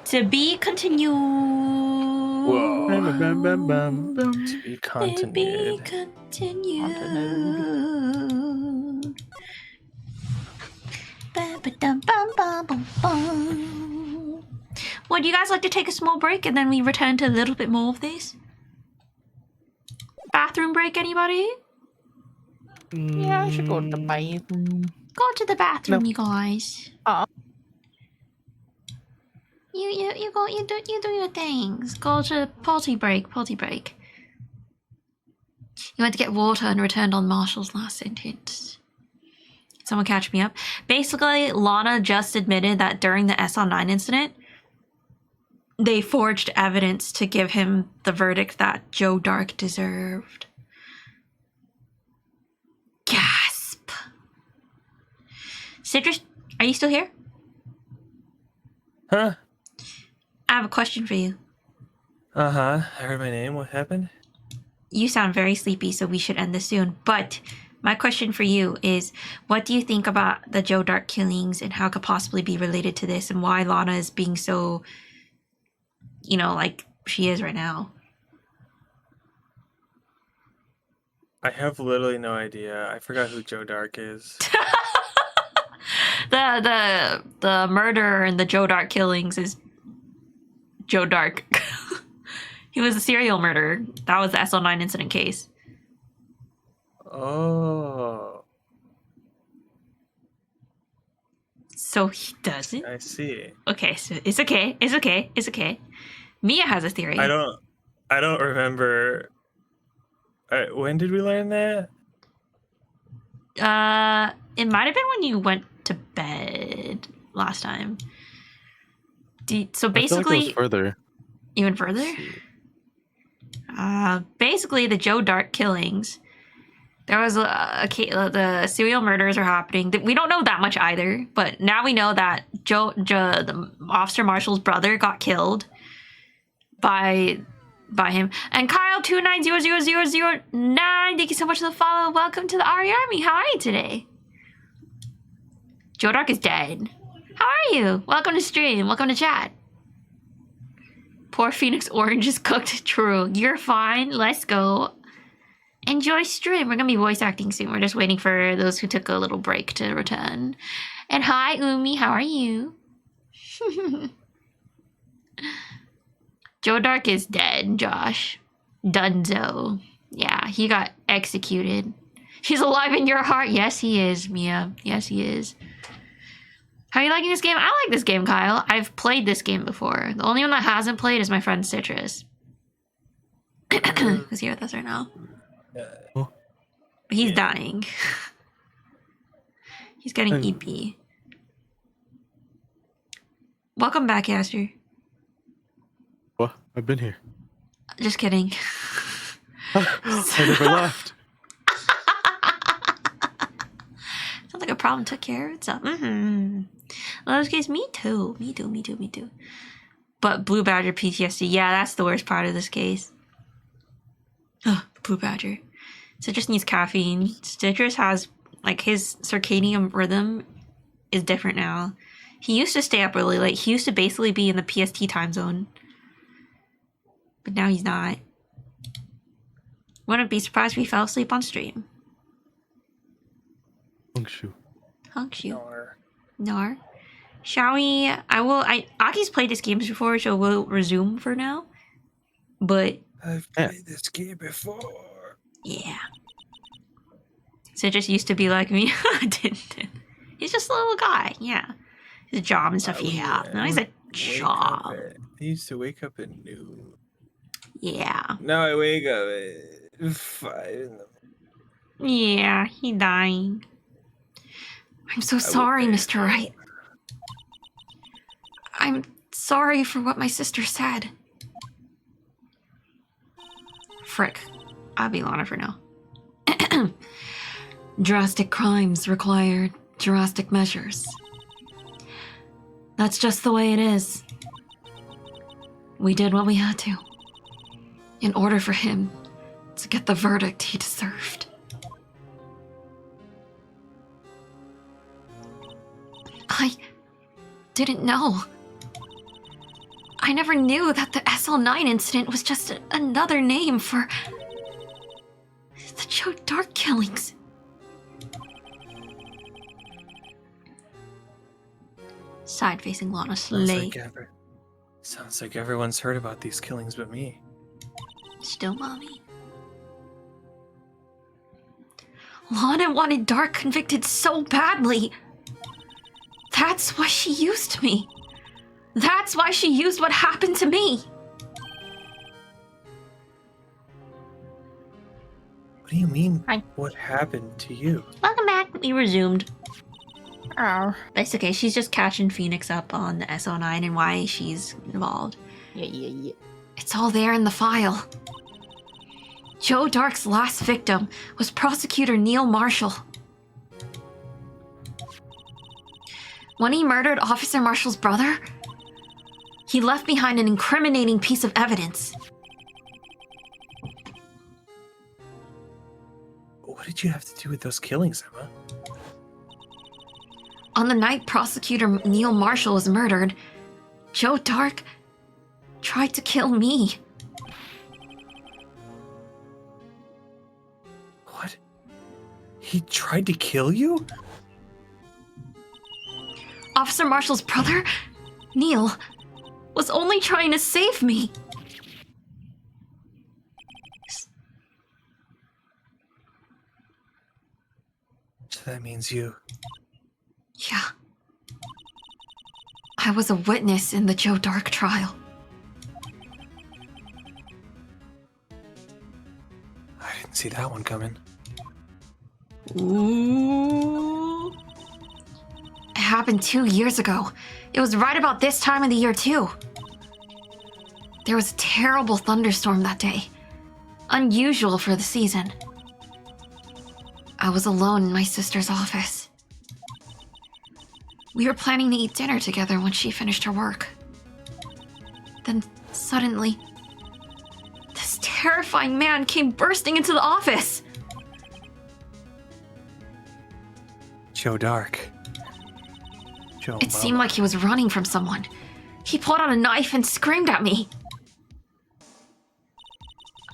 To be continued. Whoa. Bam, bam, bam, bam, bam. To be To be continued. continued. Ba-ba-dum-bum-bum-bum-bum. Would you guys like to take a small break and then we return to a little bit more of this? Bathroom break, anybody? Yeah, I should go to the bathroom. Go to the bathroom, you guys. You go, you do your things. Go to potty break. You went to get water and returned on Marshall's last sentence. Someone catch me up. Basically, Lana just admitted that during the SL9 incident, they forged evidence to give him the verdict that Joe Dark deserved. Gasp. Citrus, are you still here? Huh? I have a question for you. Uh-huh. I heard my name. What happened? You sound very sleepy, so we should end this soon. But my question for you is, what do you think about the Joe Dark killings and how it could possibly be related to this and why Lana is being so, you know, like she is right now? I have literally no idea. I forgot who Joe Dark is. The murder and the Joe Dark killings is Joe Dark. He was a serial murderer. That was the SL9 incident case. Oh. So he doesn't? I see. Okay, so it's okay. It's okay. It's okay. Mia has a theory. I don't remember. When did we learn that? It might have been when you went to bed last time. So I basically, feel like it was further. even further. Basically, the Joe Dark killings. There was the serial murders are happening. We don't know that much either, but now we know that the Officer Marshall's brother got killed by him. And Kyle 2900009, thank you so much for the follow. Welcome to the RE Army. How are you today? Joe Dark is dead. How are you? Welcome to stream. Welcome to chat. Poor Phoenix Orange is cooked. True. You're fine. Let's go. Enjoy stream. We're gonna be voice acting soon. We're just waiting for those who took a little break to return. And hi, Umi. How are you? Joe Dark is dead, Josh. Dunzo. Yeah, he got executed. He's alive in your heart. Yes, he is, Mia. Yes, he is. How are you liking this game? I like this game, Kyle. I've played this game before. The only one that hasn't played is my friend Citrus. Who's here with us right now? But he's dying. He's getting EP. Welcome back, Aster. What? I've been here. Just kidding. I never left. Sounds like a problem took care of itself. In those case, me too. Me too. But Blue Badger PTSD, yeah, that's the worst part of this case. Ugh, Blue Badger. Citrus needs caffeine. Citrus has, like, his circadian rhythm is different now. He used to stay up really late. He used to basically be in the PST time zone. But now he's not. Wouldn't be surprised if he fell asleep on stream. Hunkshu. Nar. Shall we? Aki's played this game before, so we'll resume for now. But I've played this game before. yeah. Citrus used to be like me. He's just a little guy, yeah. His job and stuff, yeah. Now he's a job. I used to wake up at noon. Yeah. Now I wake up at 5 in the morning. Yeah, he dying. I'm so sorry, Mr. Wright. I'm sorry for what my sister said. frick. I'll be Lana for now. Drastic crimes require drastic measures. That's just the way it is. We did what we had to, in order for him to get the verdict he deserved. I didn't know. I never knew that the SL9 incident was just another name for the Joe Dark killings. Side-facing Lana slay. Sounds like everyone's heard about these killings but me. Still mommy. Lana wanted Dark convicted so badly. That's why she used me. That's why she used what happened to me. What do you mean? Hi. What happened to you? Welcome back. We resumed. Oh. It's okay. She's just catching Phoenix up on the SO9 and why she's involved. Yeah. It's all there in the file. Joe Dark's last victim was prosecutor Neil Marshall. When he murdered Officer Marshall's brother, he left behind an incriminating piece of evidence. What did you have to do with those killings, Emma? On the night prosecutor Neil Marshall was murdered, Joe Dark tried to kill me. What? He tried to kill you? Officer Marshall's brother, Neil, was only trying to save me. So that means you. Yeah. I was a witness in the Joe Dark trial. I didn't see that one coming. Ooh. It happened 2 years ago. It was right about this time of the year, too. There was a terrible thunderstorm that day. Unusual for the season. I was alone in my sister's office. We were planning to eat dinner together when she finished her work. Then, suddenly, this terrifying man came bursting into the office. Joe Dark. Joe It seemed like he was running from someone. He pulled out a knife and screamed at me.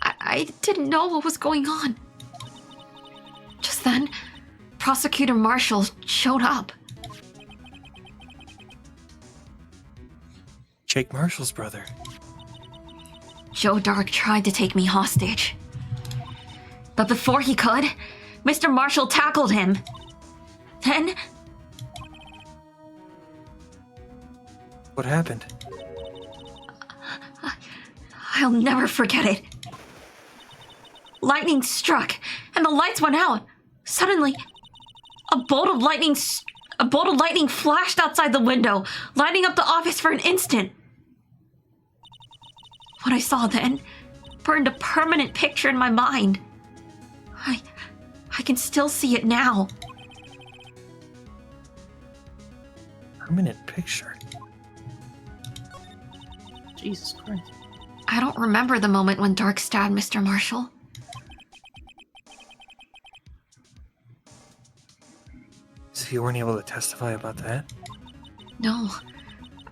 I didn't know what was going on. Just then, Prosecutor Marshall showed up. Jake Marshall's brother. Joe Dark tried to take me hostage. But before he could, Mr. Marshall tackled him. Then... What happened? I'll never forget it. Lightning struck, and the lights went out. Suddenly, a bolt of lightning flashed outside the window, lighting up the office for an instant. What I saw then burned a permanent picture in my mind. I can still see it now. Permanent picture. Jesus Christ. I don't remember the moment when Dark stabbed Mr. Marshall. So you weren't able to testify about that? No,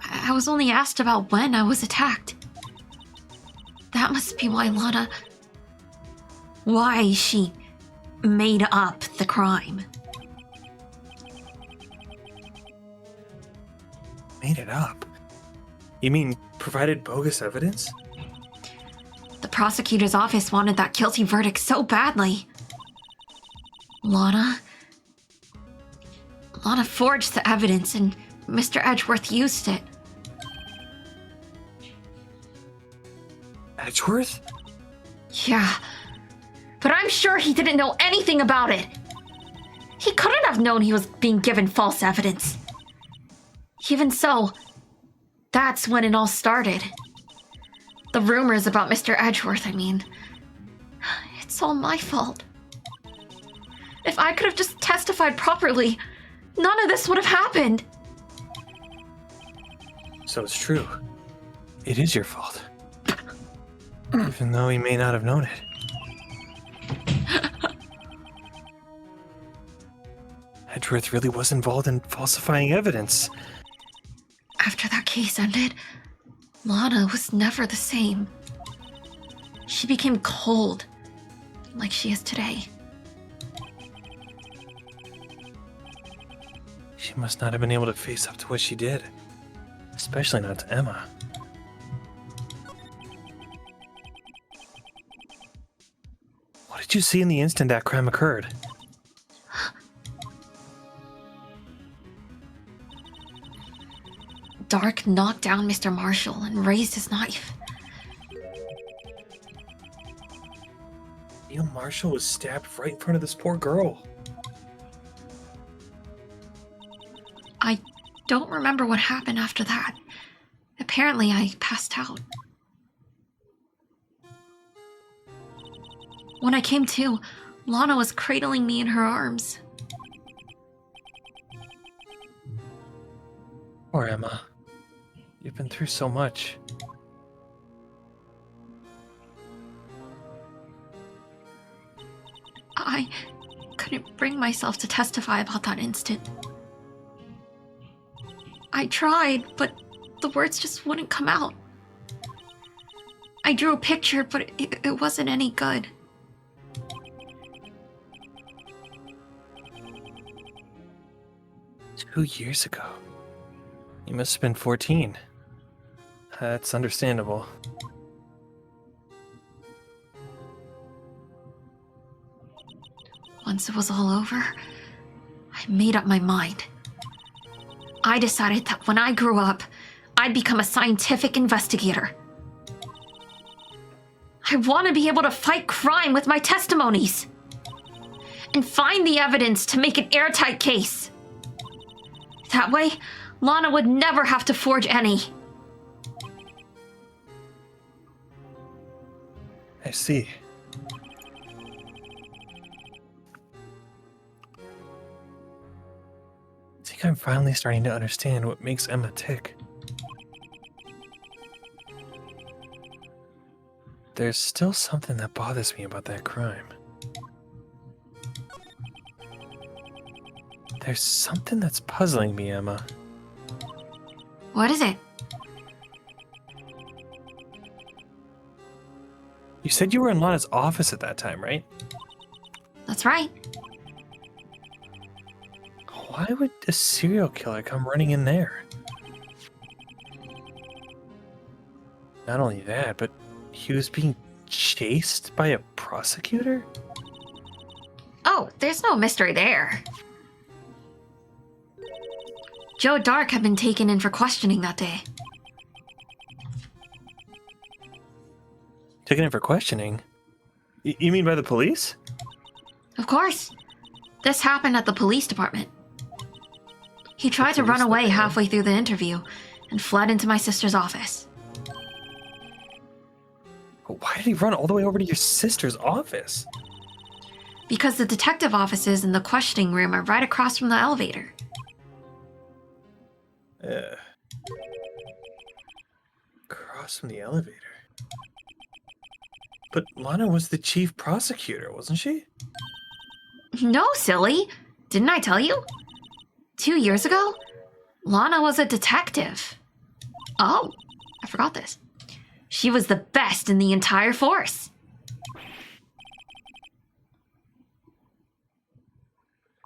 I was only asked about when I was attacked. That must be why why she made up the crime. Made it up? You mean provided bogus evidence? The prosecutor's office wanted that guilty verdict so badly. Lana forged the evidence and Mr. Edgeworth used it. Edgeworth? Yeah, but I'm sure he didn't know anything about it. He couldn't have known he was being given false evidence. Even so, that's when it all started. The rumors about Mr. Edgeworth, I mean. It's all my fault. If I could have just testified properly, none of this would have happened. So it's true. It is your fault. Even though he may not have known it. Edgeworth really was involved in falsifying evidence. After that case ended, Lana was never the same. She became cold, like she is today. She must not have been able to face up to what she did. Especially not to Emma. What did you see in the instant that crime occurred? Dark knocked down Mr. Marshall and raised his knife. Neil Marshall was stabbed right in front of this poor girl. I don't remember what happened after that. Apparently, I passed out. When I came to, Lana was cradling me in her arms. Poor Emma. You've been through so much. I couldn't bring myself to testify about that instant. I tried, but the words just wouldn't come out. I drew a picture, but it wasn't any good. Two years ago. You must have been 14. That's understandable. Once it was all over, I made up my mind. I decided that when I grew up, I'd become a scientific investigator. I want to be able to fight crime with my testimonies and find the evidence to make an airtight case. That way, Lana would never have to forge any. I see. I think I'm finally starting to understand what makes Emma tick. There's still something that bothers me about that crime. There's something that's puzzling me, Emma. What is it? You said you were in Lana's office at that time, right? That's right. Why would a serial killer come running in there? Not only that, but he was being chased by a prosecutor? Oh, there's no mystery there. Joe Dark had been taken in for questioning that day. Taken in for questioning? You mean by the police? Of course. This happened at the police department. He tried to run police away department? halfway through the interview and fled into my sister's office. Why did he run all the way over to your sister's office? Because the detective offices and the questioning room are right across from the elevator. Across from the elevator. But Lana was the chief prosecutor, wasn't she? No, silly. Didn't I tell you? 2 years ago, Lana was a detective. Oh, I forgot this. She was the best in the entire force.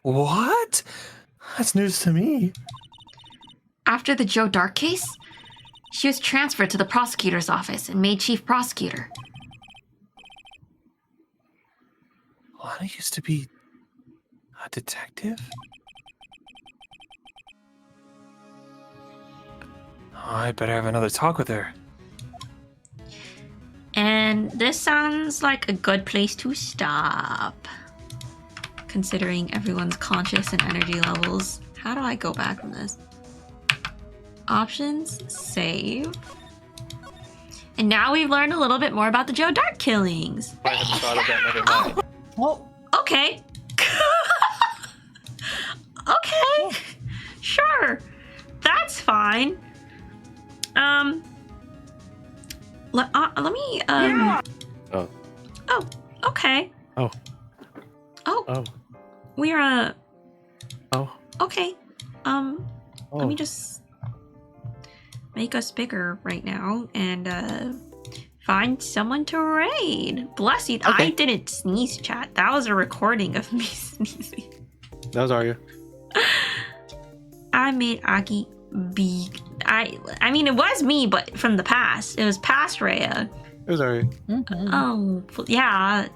What? That's news to me. After the Joe Dark case, she was transferred to the prosecutor's office and made chief prosecutor. Lana used to be a detective? Oh, I better have another talk with her. And this sounds like a good place to stop. Considering everyone's conscious and energy levels. How do I go back from this? Options, save. And now we've learned a little bit more about the Joe Dark killings. I hadn't thought of that. Never mind. Oh, Okay. Okay. Sure. That's fine. Let me Oh. Oh, okay. Oh. Oh, Oh. we're Oh. okay. Oh. Let me just make us bigger right now and find someone to raid. Bless you. Okay. I didn't sneeze, chat. That was a recording of me sneezing. That was Arya. I made Aki big. I mean, it was me, but from the past. It was past Rhea. It was Arya. Oh, yeah.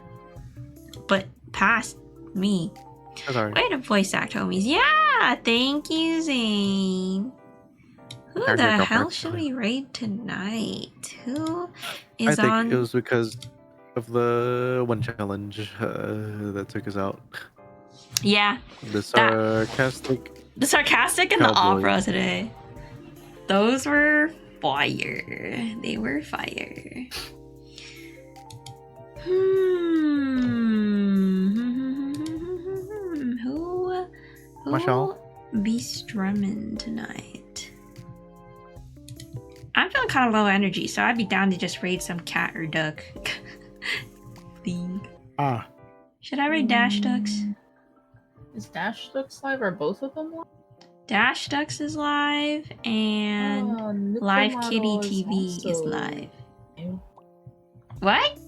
But past me. It was Arya. Way to voice act, homies. Yeah, thank you, Zane. Who Character the go hell first. should we raid tonight? Who I is think on? it was because of the one challenge that took us out. Yeah, The sarcastic. the sarcastic and the Cowboy. opera today. Those were fire. They were fire. Who Marshall. be strumming tonight? I'm feeling kind of low energy, so I'd be down to just raid some cat or duck thing. Ah. Should I raid Dash Ducks? is Dash Ducks live? Are both of them live? Dash Ducks is live and Live Kitty Nukomaro TV is also live. new. What?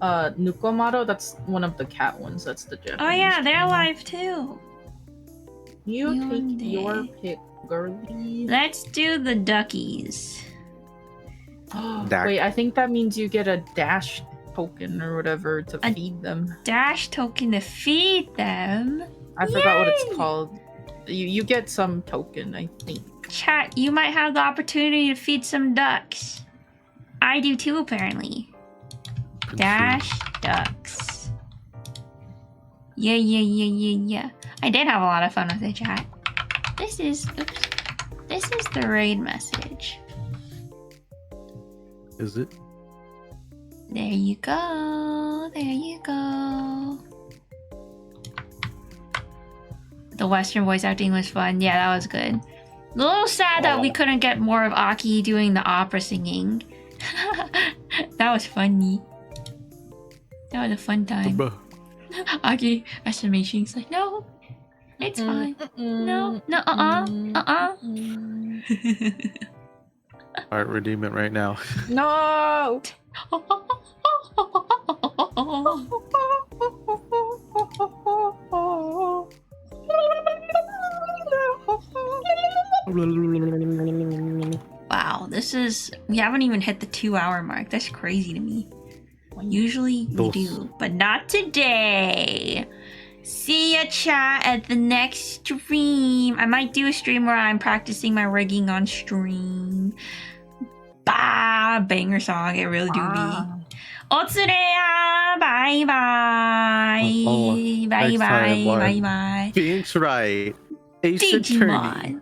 Nukomaro, that's one of the cat ones. That's the Japanese. Oh yeah, they're channel. live too. You Yonde. take your pick, girly. Let's do the duckies. Dak. Wait, I think that means you get a dash token or whatever to A- feed them. Dash token to feed them. I forgot what Yay! it's called. You get some token, I think. Chat, you might have the opportunity to feed some ducks. I do too, apparently. Dash ducks. Yeah. I did have a lot of fun with it, chat. This is the raid message. Is it? There you go. There you go. The Western voice acting was fun. Yeah, that was good. A little sad that we couldn't get more of Aki doing the opera singing. That was funny. That was a fun time. Bruh. Aki estimation. He's like, no, it's fine. No, uh-uh. Alright, redeem it right now. No! Wow, we haven't even hit the 2-hour mark. That's crazy to me. Usually we Dos. do, but not today. See ya, chat, at the next stream. I might do a stream where I'm practicing my rigging on stream. Bah, banger song, it really do be. Otsureya, bye bye. Oh, Bye next bye, time, bye Lauren. bye. Phoenix Wright. Ace Attorney. Digimon.